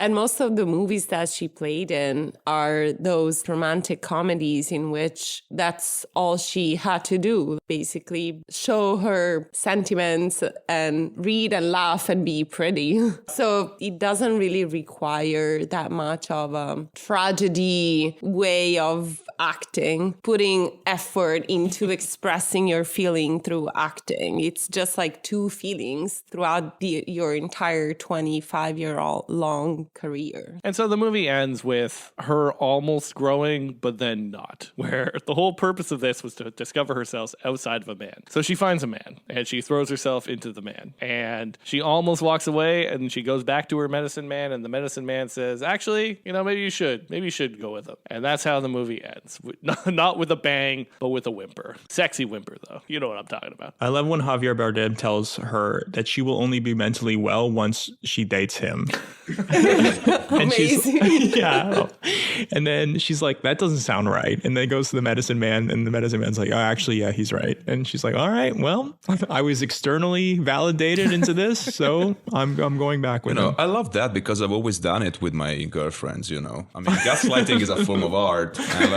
And most of the movies that she played in are those romantic comedies in which that's all she had to do, basically show her sentiments and read and laugh and be pretty. So it doesn't really require that much of a tragedy way of acting, putting effort into expressing your feeling through acting. It's just like two feelings throughout your entire 25-year-long career. And so the movie ends with her almost growing, but then not, where the whole purpose of this was to discover herself outside of a man. So she finds a man and she throws herself into the man and she almost walks away and she goes back to her medicine man and the medicine man says, actually, maybe you should go with him. And that's how the movie ends. Not with a bang, but with a whimper. Sexy whimper, though. You know what I'm talking about. I love when Javier Bardem tells her that she will only be mentally well once she dates him. And and then she's like, that doesn't sound right. And then goes to the medicine man and the medicine man's like, oh, actually, yeah, he's right. And she's like, all right, well, I was externally validated into this, so I'm going back with him. I love that because I've always done it with my girlfriends, I mean, gaslighting is a form of art. And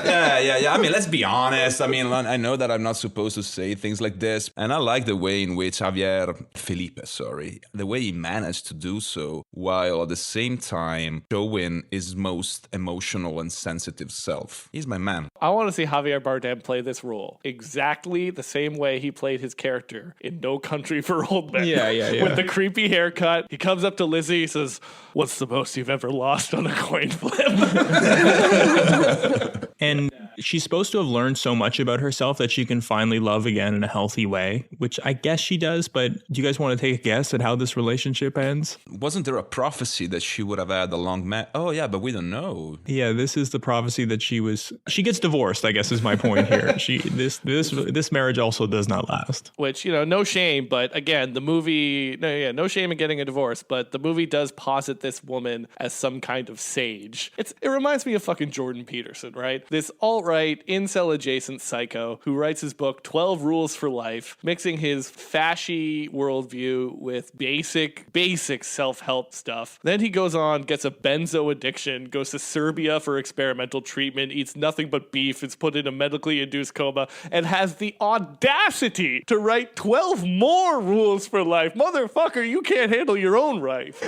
yeah. I mean, let's be honest. I mean, I know that I'm not supposed to say things like this. And I like the way in which the way he managed to do so while at the same time showing his most emotional and sensitive self. He's my man. I want to see Javier Bardem play this role exactly the same way he played his character in No Country for Old Men. Yeah. With the creepy haircut. He comes up to Lizzie, he says, what's the most you've ever lost on a coin flip? And she's supposed to have learned so much about herself that she can finally love again in a healthy way, which I guess she does. But do you guys want to take a guess at how this relationship ends? Wasn't there a prophecy that she would have had a long marriage? Oh, yeah, but we don't know. Yeah, this is the prophecy that she gets divorced, I guess is my point here. This marriage also does not last. Which, no shame. But again, the movie, no shame in getting a divorce. But the movie does posit this woman as some kind of sage. It reminds me of fucking Jordan Peterson, right? This alt-right, incel-adjacent psycho who writes his book 12 Rules for Life, mixing his fashy worldview with basic self-help stuff. Then he goes on, gets a benzo addiction, goes to Serbia for experimental treatment, eats nothing but beef, is put in a medically induced coma, and has the audacity to write 12 more rules for life. Motherfucker, you can't handle your own life.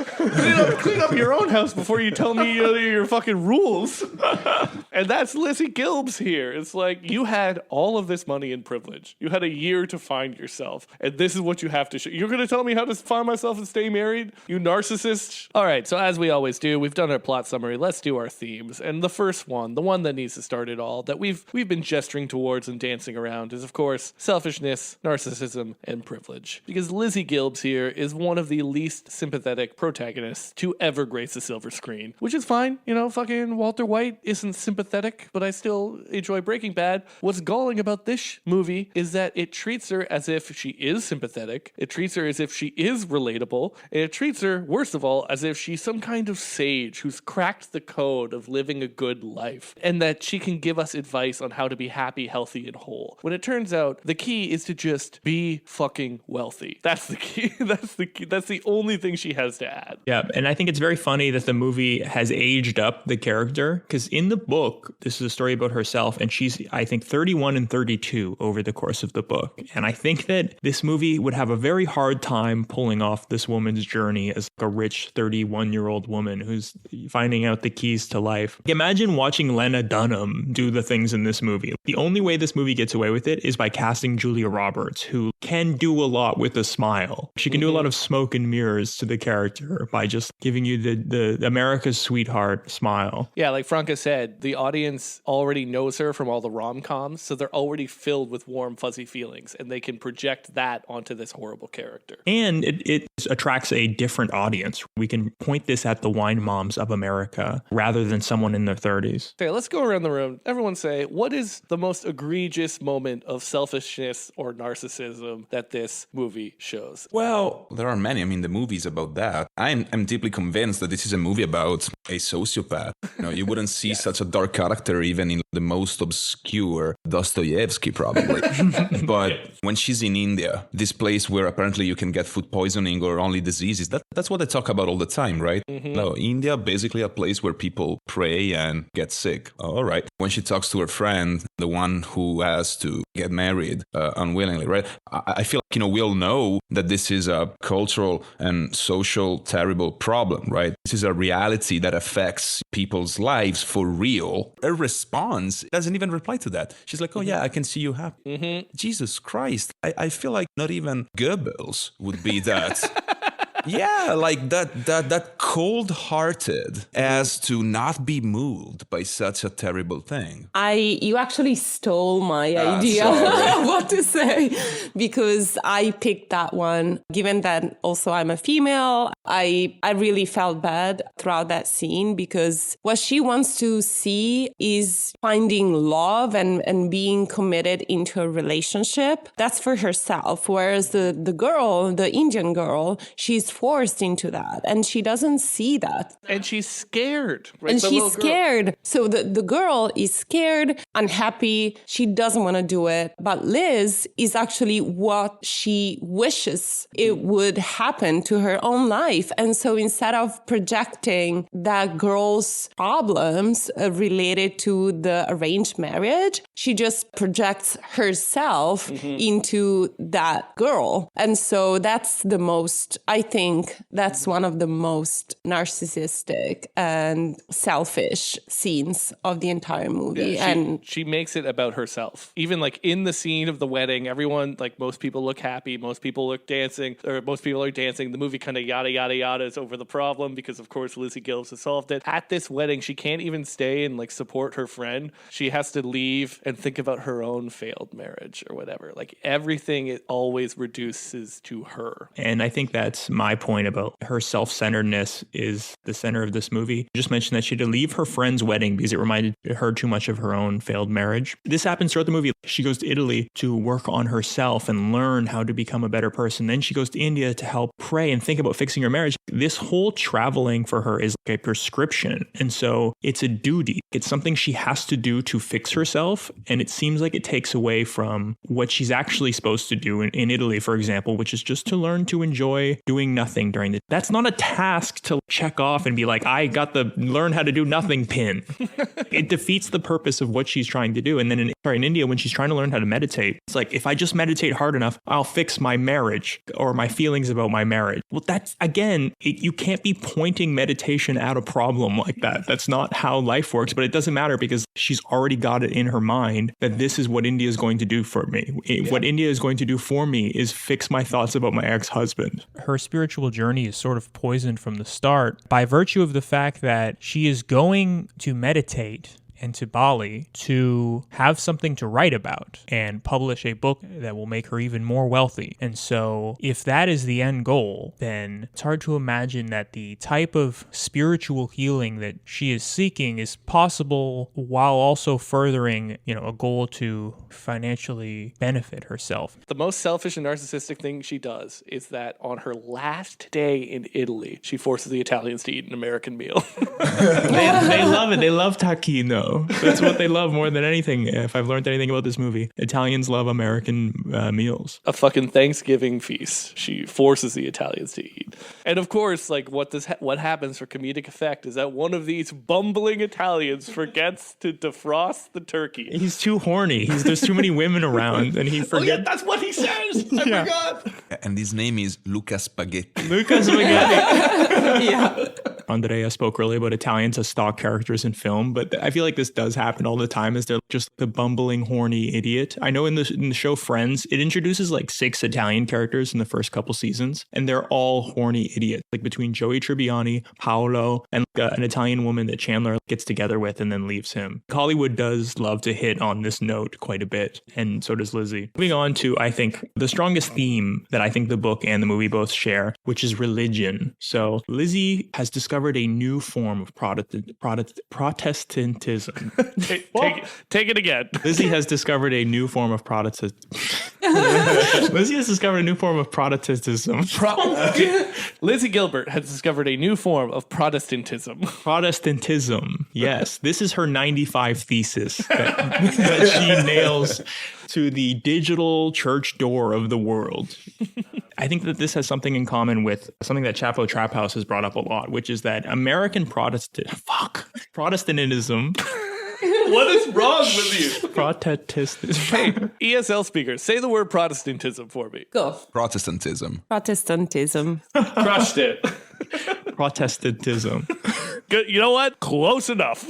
Clean up your own house before you tell me your fucking rules. And that's Lizzie Gilbert. Gilb's here. It's like, you had all of this money and privilege. You had a year to find yourself, and this is what you have to show. You're going to tell me how to find myself and stay married? You narcissist? All right, so as we always do, we've done our plot summary. Let's do our themes. And the first one, the one that needs to start it all, that we've been gesturing towards and dancing around, is, of course, selfishness, narcissism, and privilege. Because Lizzie Gilb's here is one of the least sympathetic protagonists to ever grace the silver screen, which is fine. You know, fucking Walter White isn't sympathetic, but I still enjoy Breaking Bad. What's galling about this movie is that it treats her as if she is sympathetic, it treats her as if she is relatable, and it treats her, worst of all, as if she's some kind of sage who's cracked the code of living a good life, and that she can give us advice on how to be happy, healthy, and whole. When it turns out the key is to just be fucking wealthy. That's the key. That's the key. That's the only thing she has to add. Yeah, and I think it's very funny that the movie has aged up the character, because in the book, this is a story about herself, and she's, I think, 31 and 32 over the course of the book. And I think that this movie would have a very hard time pulling off this woman's journey as a rich 31-year-old woman who's finding out the keys to life. Imagine watching Lena Dunham do the things in this movie. The only way this movie gets away with it is by casting Julia Roberts, who can do a lot with a smile. She can do a lot of smoke and mirrors to the character by just giving you the America's sweetheart smile. Yeah, like Franca said, the audience already knows her from all the rom-coms, so they're already filled with warm, fuzzy feelings, and they can project that onto this horrible character. And it attracts a different audience. We can point this at the wine moms of America rather than someone in their 30s. Okay, let's go around the room. Everyone say, what is the most egregious moment of selfishness or narcissism that this movie shows? Well, there are many. I mean, the movie's about that. I'm deeply convinced that this is a movie about a sociopath. You know, you wouldn't see such a dark character even in the most obscure Dostoevsky, probably. But when she's in India, this place where apparently you can get food poisoning or only diseases, that's what they talk about all the time, right? No, India, basically a place where people pray and get sick. All right. When she talks to her friend, the one who has to get married unwillingly, right? I feel like, you know, we all know that this is a cultural and social terrible problem, right? This is a reality that affects people's lives for real. Her response doesn't even reply to that. She's like, oh yeah, I can see you happy. Jesus Christ. I feel like not even Goebbels would be that. Yeah, like that cold-hearted as to not be moved by such a terrible thing. You actually stole my idea of what to say, because I picked that one. Given that also I'm a female, I really felt bad throughout that scene, because what she wants to see is finding love and being committed into a relationship. That's for herself. Whereas the girl, the Indian girl, she's forced into that, and she doesn't see that. And she's scared. Right? And she's scared. So the girl is scared, unhappy. She doesn't want to do it. But Liz is actually what she wishes it would happen to her own life. And so instead of projecting that girl's problems related to the arranged marriage, she just projects herself into that girl. And so that's the most, I think, that's one of the most narcissistic and selfish scenes of the entire movie. Yeah, she makes it about herself. Even like in the scene of the wedding, everyone, like most people look happy, most people look dancing, or most people are dancing. The movie kind of yada, yada, yada is over the problem because, of course, Lizzie Gilbert has solved it. At this wedding, she can't even stay and like support her friend. She has to leave and think about her own failed marriage or whatever. Like everything, it always reduces to her. And I think that's my point about her self-centeredness is the center of this movie. You just mentioned that she had to leave her friend's wedding because it reminded her too much of her own failed marriage. This happens throughout the movie. She goes to Italy to work on herself and learn how to become a better person. Then she goes to India to help pray and think about fixing her marriage. This whole traveling for her is like a prescription. And so it's a duty. It's something she has to do to fix herself. And it seems like it takes away from what she's actually supposed to do in Italy, for example, which is just to learn to enjoy doing nothing during the... That's not a task to check off and be like, I got the learn how to do nothing pin. It defeats the purpose of what she's trying to do. And then in India, when she's trying to learn how to meditate, it's like, if I just meditate hard enough, I'll fix my marriage or my feelings about my marriage. Well, that's, again, you can't be pointing meditation at a problem like that. That's not how life works, but it doesn't matter because she's already got it in her mind that this is what India is going to do for me. What India is going to do for me is fix my thoughts about my ex-husband. Her spiritual journey is sort of poisoned from the start by virtue of the fact that she is going to meditate and to Bali to have something to write about and publish a book that will make her even more wealthy. And so if that is the end goal, then it's hard to imagine that the type of spiritual healing that she is seeking is possible while also furthering, a goal to financially benefit herself. The most selfish and narcissistic thing she does is that on her last day in Italy, she forces the Italians to eat an American meal. They love it. They love tacchino. That's what they love more than anything. If I've learned anything about this movie, Italians love American meals. A fucking Thanksgiving feast. She forces the Italians to eat. And of course, like what happens for comedic effect is that one of these bumbling Italians forgets to defrost the turkey. He's too horny. There's too many women around and he forgets. Oh yeah, that's what he says. I forgot. And his name is Luca Spaghetti. Luca Spaghetti. Yeah. Andrea spoke earlier about Italians as stock characters in film, but I feel like this does happen all the time, is they're just the bumbling, horny idiot. I know in the show Friends, it introduces like 6 Italian characters in the first couple seasons, and they're all horny idiots, like between Joey Tribbiani, Paolo, and an Italian woman that Chandler gets together with and then leaves him. Hollywood does love to hit on this note quite a bit, and so does Lizzie. Moving on to, I think, the strongest theme that I think the book and the movie both share, which is religion. So Lizzie has discovered a new form of Protestantism. Take it again. Lizzie has discovered a new form of Protestantism. Lizzie Gilbert has discovered a new form of Protestantism. Protestantism, yes. This is her 95 thesis that she nails to the digital church door of the world. I think that this has something in common with something that Chapo Trap House has brought up a lot, which is that American Protestantism. What is wrong with you? Protestantism. Hey, ESL speakers, say the word Protestantism for me. Go. Protestantism. Protestantism. Crushed it. Protestantism. Good. You know what? Close enough.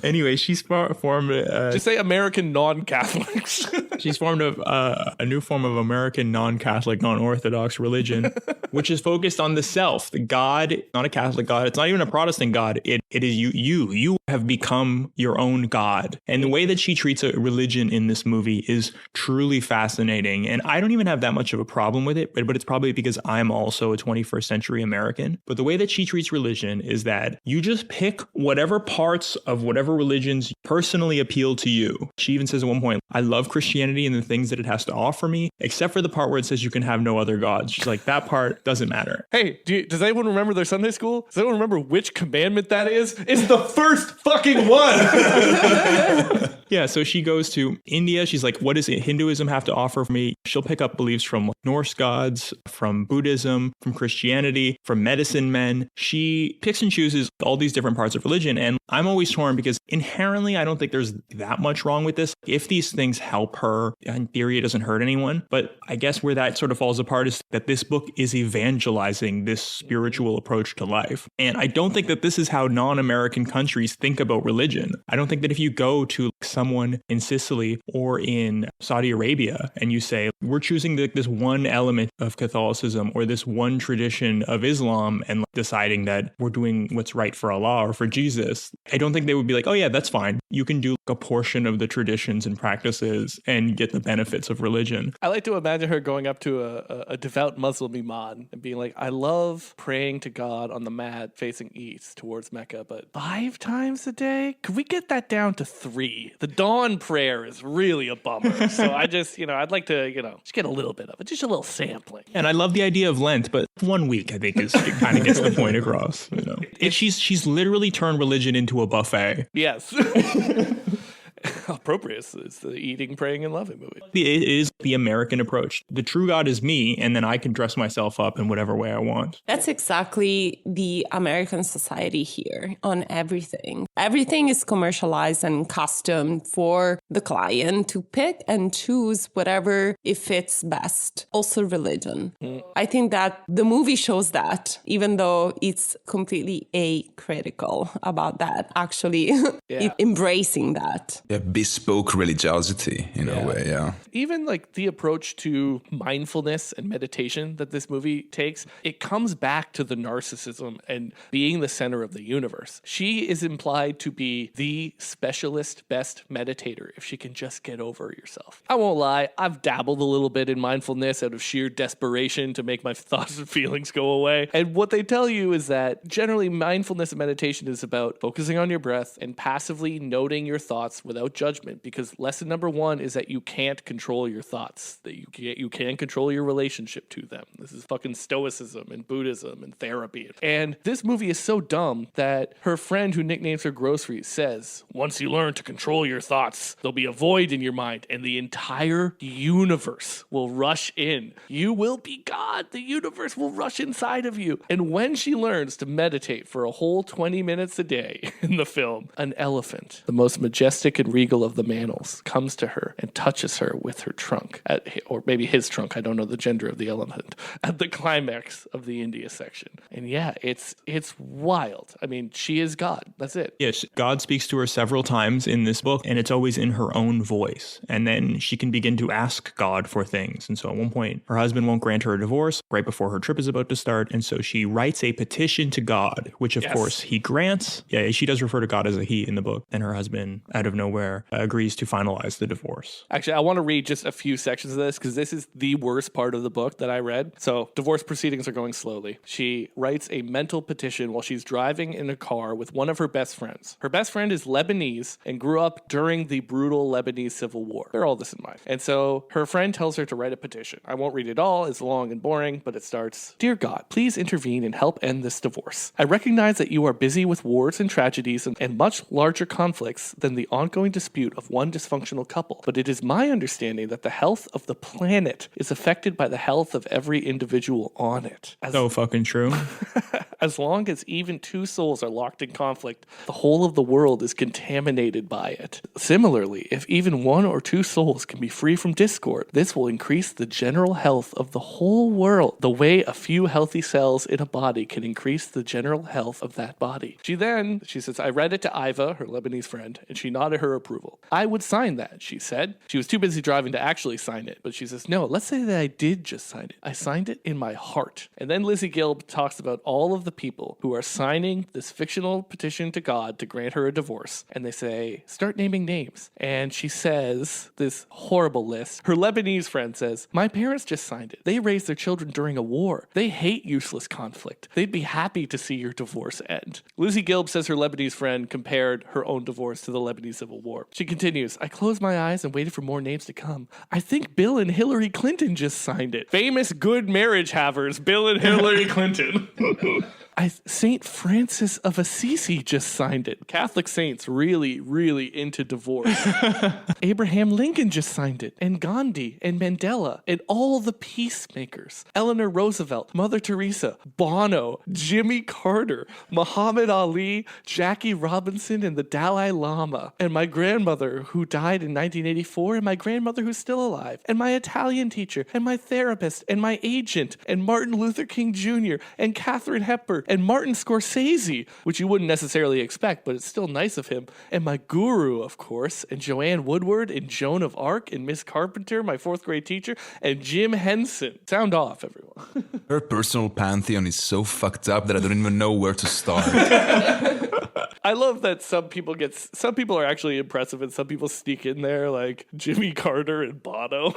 Anyway, she's formed... Just say American non-Catholics. She's formed a new form of American non-Catholic, non-Orthodox religion, which is focused on the self. The God, not a Catholic God. It's not even a Protestant God. It is you. You have become your own God. And the way that she treats a religion in this movie is truly fascinating. And I don't even have that much of a problem with it, but it's probably because I'm also a 21st century American. But the way that she treats religion is that you just pick whatever parts of whatever religions personally appeal to you. She even says at one point, I love Christianity and the things that it has to offer me, except for the part where it says you can have no other gods. She's like, that part doesn't matter. Hey, does anyone remember their Sunday school? Does anyone remember which commandment that is? It's the first fucking one. Yeah, so she goes to India. She's like, what does Hinduism have to offer for me? She'll pick up beliefs from Norse gods, from Buddhism, from Christianity, from medicine men. She picks and chooses all these different parts of religion. And I'm always torn because inherently, I don't think there's that much wrong with this. If these things help her, in theory, it doesn't hurt anyone. But I guess where that sort of falls apart is that this book is evangelizing this spiritual approach to life. And I don't think that this is how non-American countries think about religion. I don't think that if you go to someone in Sicily or in Saudi Arabia and you say, we're choosing this one element of Catholicism or this one tradition of Islam and deciding that we're doing what's right for Allah or for Jesus, I don't think they would be like, oh yeah, that's fine. You can do a portion of the traditions and practices and get the benefits of religion. I like to imagine her going up to a devout Muslim imam and being like, I love praying to God on the mat facing east towards Mecca, but 5 times a day? Could we get that down to 3? The dawn prayer is really a bummer. So I just, I'd like to, just get a little bit of it, just a little sampling. And I love the idea of Lent, but 1 week, I think, it kind of gets the point across. She's literally turned religion into a buffet. Yes. appropriate. It's the eating, praying, and loving movie. It is the American approach. The true God is me, and then I can dress myself up in whatever way I want. That's exactly the American society here on everything. Everything is commercialized and custom for the client to pick and choose whatever it fits best. Also religion. I think that the movie shows that, even though it's completely acritical about that, actually embracing that. Yeah, bespoke religiosity in a way, yeah. Even like the approach to mindfulness and meditation that this movie takes, it comes back to the narcissism and being the center of the universe. She is implied to be the specialist best meditator if she can just get over yourself. I won't lie, I've dabbled a little bit in mindfulness out of sheer desperation to make my thoughts and feelings go away. And what they tell you is that generally mindfulness and meditation is about focusing on your breath and passively noting your thoughts without judgment, because lesson number 1 is that you can't control your thoughts, that you can't control your relationship to them. This is fucking stoicism and Buddhism and therapy. And this movie is so dumb that her friend who nicknames her groceries says, once you learn to control your thoughts, there'll be a void in your mind and the entire universe will rush in. You will be God. The universe will rush inside of you. And when she learns to meditate for a whole 20 minutes a day in the film, an elephant, the most majestic and regal of the mammals, comes to her and touches her with her trunk, or maybe his trunk, I don't know the gender of the elephant, at the climax of the India section. And yeah, it's wild. I mean, she is God. That's it. Yes, God speaks to her several times in this book, and it's always in her own voice. And then she can begin to ask God for things. And so at one point, her husband won't grant her a divorce right before her trip is about to start. And so she writes a petition to God, which of course he grants. Yeah, she does refer to God as a he in the book. And her husband, out of nowhere, agrees to finalize the divorce. Actually, I want to read just a few sections of this because this is the worst part of the book that I read. So divorce proceedings are going slowly. She writes a mental petition while she's driving in a car with one of her best friends. Her best friend is Lebanese and grew up during the brutal Lebanese civil war. Bear all this in mind. And so her friend tells her to write a petition. I won't read it all. It's long and boring, but it starts, Dear God, please intervene and help end this divorce. I recognize that you are busy with wars and tragedies and much larger conflicts than the ongoing dispute of one dysfunctional couple. But it is my understanding that the health of the planet is affected by the health of every individual on it. So fucking true. As long as even two souls are locked in conflict, the whole of the world is contaminated by it. Similarly, if even one or two souls can be free from discord, this will increase the general health of the whole world, the way a few healthy cells in a body can increase the general health of that body. She says, I read it to Iva, her Lebanese friend, and she nodded her approval. I would sign that, she said. She was too busy driving to actually sign it, but she says, no, let's say that I did just sign it. I signed it in my heart. And then Lizzie Gilbert talks about all of the people who are signing this fictional petition to God to grant her a divorce. And they say, start naming names. And she says this horrible list. Her Lebanese friend says, my parents just signed it. They raised their children during a war. They hate useless conflict. They'd be happy to see your divorce end. Lizzie Gilbert says her Lebanese friend compared her own divorce to the Lebanese Civil War. She continues, I closed my eyes and waited for more names to come. I think Bill and Hillary Clinton just signed it. Famous good marriage havers, Bill and Hillary Clinton. St. Francis of Assisi just signed it. Catholic saints really, really into divorce. Abraham Lincoln just signed it. And Gandhi and Mandela and all the peacemakers. Eleanor Roosevelt, Mother Teresa, Bono, Jimmy Carter, Muhammad Ali, Jackie Robinson, and the Dalai Lama. And my grandmother who died in 1984 and my grandmother who's still alive. And my Italian teacher and my therapist and my agent and Martin Luther King Jr. and Katharine Hepburn and Martin Scorsese, which you wouldn't necessarily expect, but it's still nice of him. And my guru, of course, and Joanne Woodward, and Joan of Arc, and Miss Carpenter, my 4th grade teacher, and Jim Henson. Sound off, everyone. Her personal pantheon is so fucked up that I don't even know where to start. I love that some people are actually impressive and some people sneak in there like Jimmy Carter and Bono.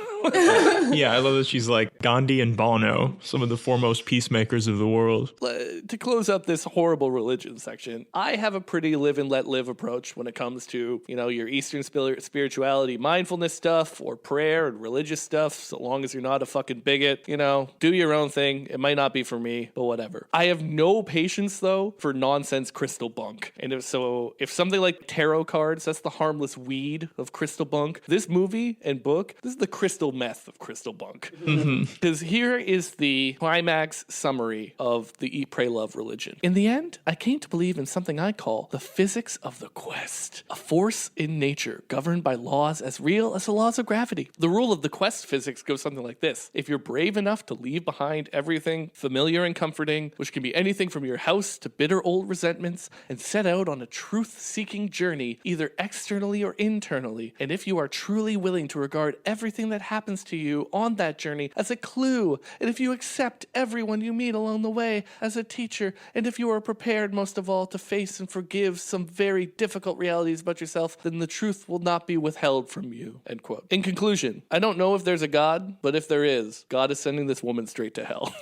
Yeah, I love that she's like Gandhi and Bono, some of the foremost peacemakers of the world. To close up this horrible religion section, I have a pretty live and let live approach when it comes to, your Eastern spirituality, mindfulness stuff or prayer and religious stuff, so long as you're not a fucking bigot, do your own thing. It might not be for me, but whatever. I have no patience though for nonsense crystal bunk. And if So if something like tarot cards, that's the harmless weed of crystal bunk. This movie and book, this is the crystal meth of crystal bunk. Because here is the climax summary of the Eat, Pray, Love religion. In the end, I came to believe in something I call the physics of the quest, a force in nature governed by laws as real as the laws of gravity. The rule of the quest physics goes something like this. If you're brave enough to leave behind everything familiar and comforting, which can be anything from your house to bitter old resentments, and set out on a truth-seeking journey, either externally or internally, and if you are truly willing to regard everything that happens to you on that journey as a clue, and if you accept everyone you meet along the way as a teacher, and if you are prepared most of all to face and forgive some very difficult realities about yourself, then the truth will not be withheld from you. End quote. In conclusion, I don't know if there's a God, but if there is, God is sending this woman straight to hell.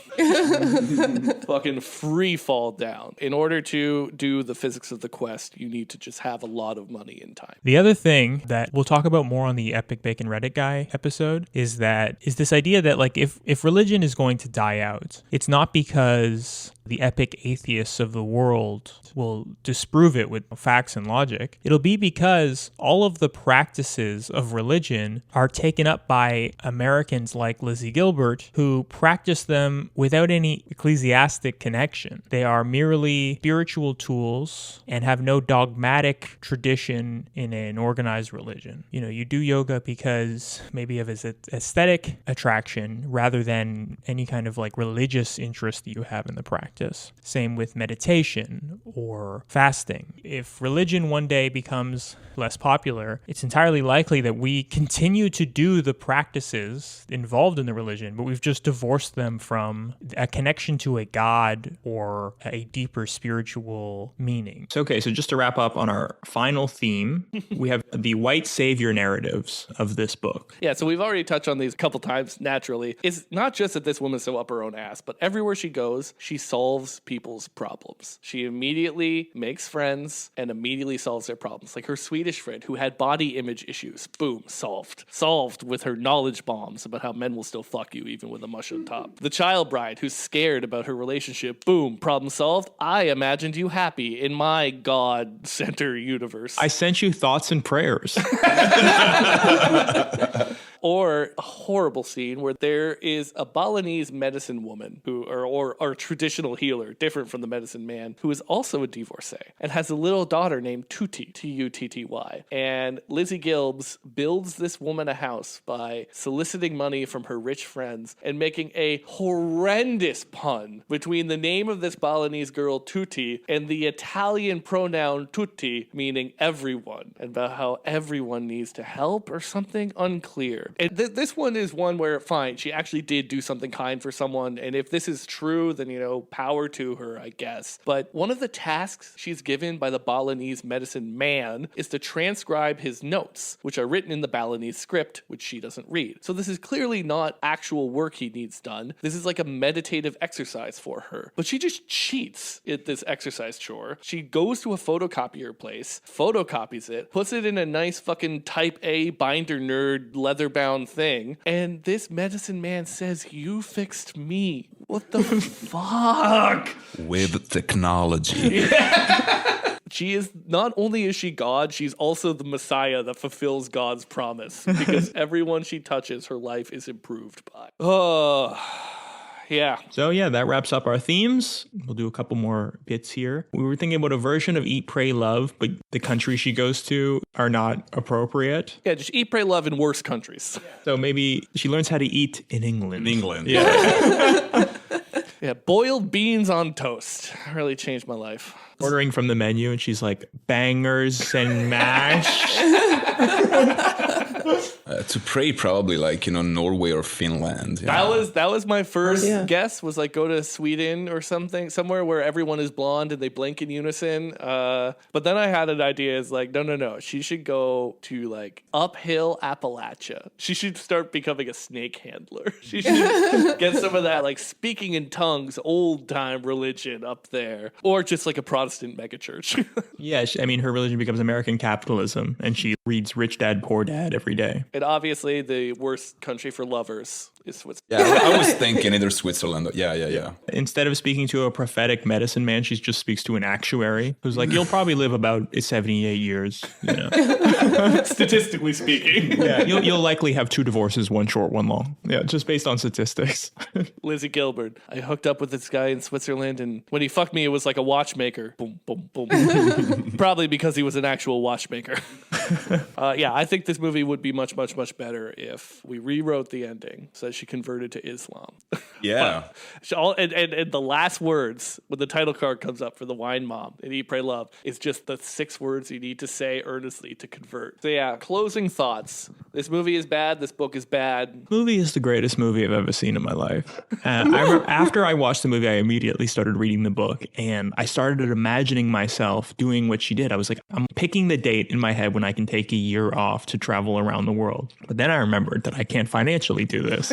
Fucking free fall down. In order to do the physics of the quest, you need to just have a lot of money and time. The other thing that we'll talk about more on the Epic Bacon Reddit Guy episode is this idea that like if religion is going to die out, it's not because the epic atheists of the world will disprove it with facts and logic. It'll be because all of the practices of religion are taken up by Americans like Lizzie Gilbert, who practice them without any ecclesiastic connection. They are merely spiritual tools and have no dogmatic tradition in an organized religion. You know, you do yoga because maybe of its aesthetic attraction rather than any kind of like religious interest that you have in the practice. Same with meditation or fasting. If religion one day becomes less popular, it's entirely likely that we continue to do the practices involved in the religion, but we've just divorced them from a connection to a god or a deeper spiritual meaning. So, okay, so just to wrap up on our final theme, we have the white savior narratives of this book. Yeah, so we've already touched on these a couple times naturally. It's not just that this woman's so up her own ass, but everywhere she goes, she solves people's problems. She immediately makes friends and immediately solves their problems. Like her Swedish friend who had body image issues, boom, solved. Solved with her knowledge bombs about how men will still fuck you even with a mush on top. The child bride who's scared about her relationship, boom, problem solved. I imagined you happy in my God center universe. I sent you thoughts and prayers. Or a horrible scene where there is a Balinese medicine woman who, or traditional healer, different from the medicine man, who is also a divorcee and has a little daughter named Tutti, T-U-T-T-Y. And Lizzie Gilbs builds this woman a house by soliciting money from her rich friends and making a horrendous pun between the name of this Balinese girl, Tutti, and the Italian pronoun tutti, meaning everyone, and about how everyone needs to help or something unclear. And this one is one where, fine, she actually did do something kind for someone, and if this is true, then, you know, power to her, I guess. But one of the tasks she's given by the Balinese medicine man is to transcribe his notes, which are written in the Balinese script, which she doesn't read. So this is clearly not actual work he needs done. This is like a meditative exercise for her. But she just cheats at this exercise chore. She goes to a photocopier place, photocopies it, puts it in a nice fucking type A binder nerd leather-bound thing, and this medicine man says, "You fixed me." What the fuck? With technology. She is, not only is she God, she's also the Messiah that fulfills God's promise, because everyone she touches, her life is improved by. Oh, yeah. So yeah, that wraps up our themes. We'll do a couple more bits here. We were thinking about a version of Eat, Pray, Love, but the countries she goes to are not appropriate. Yeah, just Eat, Pray, Love in worse countries. So maybe she learns how to eat in England. Yeah. Yeah, boiled beans on toast. Really changed my life. Ordering from the menu, and she's like, bangers and mash. To pray, probably like, you know, Norway or Finland. Yeah. That was my first guess, was like go to Sweden or something, somewhere where everyone is blonde and they blink in unison. But then I had an idea, is like, no. She should go to like uphill Appalachia. She should start becoming a snake handler. She should get some of that like speaking in tongues, old time religion up there. Or just like a Protestant megachurch. Yeah, I mean, her religion becomes American capitalism, and she reads Rich Dad, Poor Dad every day. And obviously the worst country for lovers, is Switzerland. Yeah, I was thinking either Switzerland. Yeah. Instead of speaking to a prophetic medicine man, she just speaks to an actuary who's like, you'll probably live about 78 years. You know? Statistically speaking. Yeah, you'll likely have 2 divorces, 1 short, 1 long. Yeah, just based on statistics. Lizzie Gilbert. I hooked up with this guy in Switzerland, and when he fucked me, it was like a watchmaker. Boom, boom, boom. Probably because he was an actual watchmaker. I think this movie would be much, much, much better if we rewrote the ending so that she converted to Islam. Yeah. And the last words when the title card comes up for the wine mom in Eat, Pray, Love is just the 6 words you need to say earnestly to convert. So yeah, closing thoughts. This movie is bad. This book is bad. Movie is the greatest movie I've ever seen in my life. I remember after I watched the movie, I immediately started reading the book, and I started imagining myself doing what she did. I was like, I'm picking the date in my head when I can take a year off to travel around the world. But then I remembered that I can't financially do this.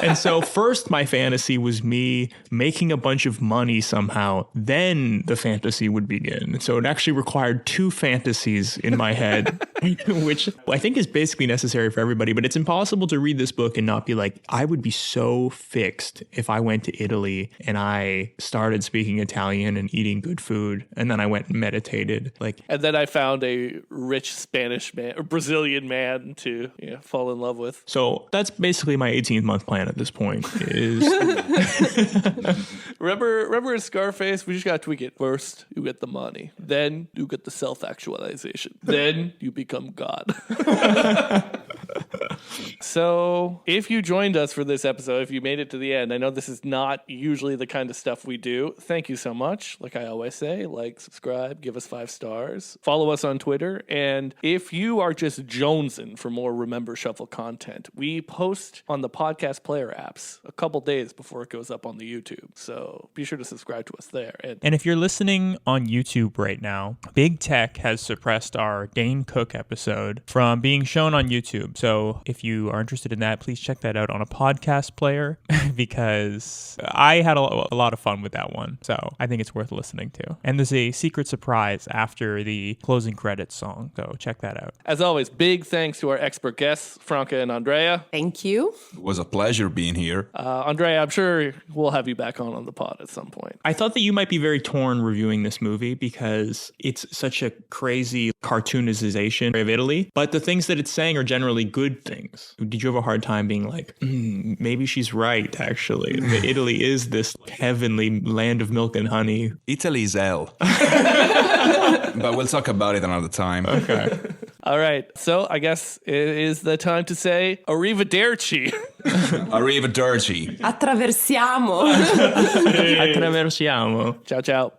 And so first my fantasy was me making a bunch of money somehow. Then the fantasy would begin. So it actually required 2 fantasies in my head, which I think is basically necessary for everybody. But it's impossible to read this book and not be like, I would be so fixed if I went to Italy and I started speaking Italian and eating good food. And then I went and meditated. And then I found a rich Spanish man or Brazilian man to fall in love with. So that's basically my 18th month plan at this point. Is remember in Scarface, we just gotta tweak it. First, you get the money. Then you get the self-actualization. Then you become God. So if you joined us for this episode, if you made it to the end, I know this is not usually the kind of stuff we do. Thank you so much. Like I always say, like, subscribe, give us 5 stars, follow us on Twitter. And if you are just jonesing for more Remember Shuffle content, we post on the podcast player apps a couple days before it goes up on the YouTube. So be sure to subscribe to us there. And if you're listening on YouTube right now, Big Tech has suppressed our Dane Cook episode from being shown on YouTube. So if you are interested in that, please check that out on a podcast player because I had a lot of fun with that one. So I think it's worth listening to. And there's a secret surprise after the closing credits song. So check that out. As always, big thanks to our expert guests, Franca and Andrea. Thank you. It was a pleasure being here. Andrea, I'm sure we'll have you back on the pod at some point. I thought that you might be very torn reviewing this movie because it's such a crazy cartoonization of Italy, but the things that it's saying are generally good things. Did you have a hard time being like, maybe she's right, actually? Italy is this heavenly land of milk and honey. Italy is hell. But we'll talk about it another time. Okay. All right. So I guess it is the time to say arrivederci. Arrivederci. Attraversiamo. Attraversiamo. Ciao, ciao.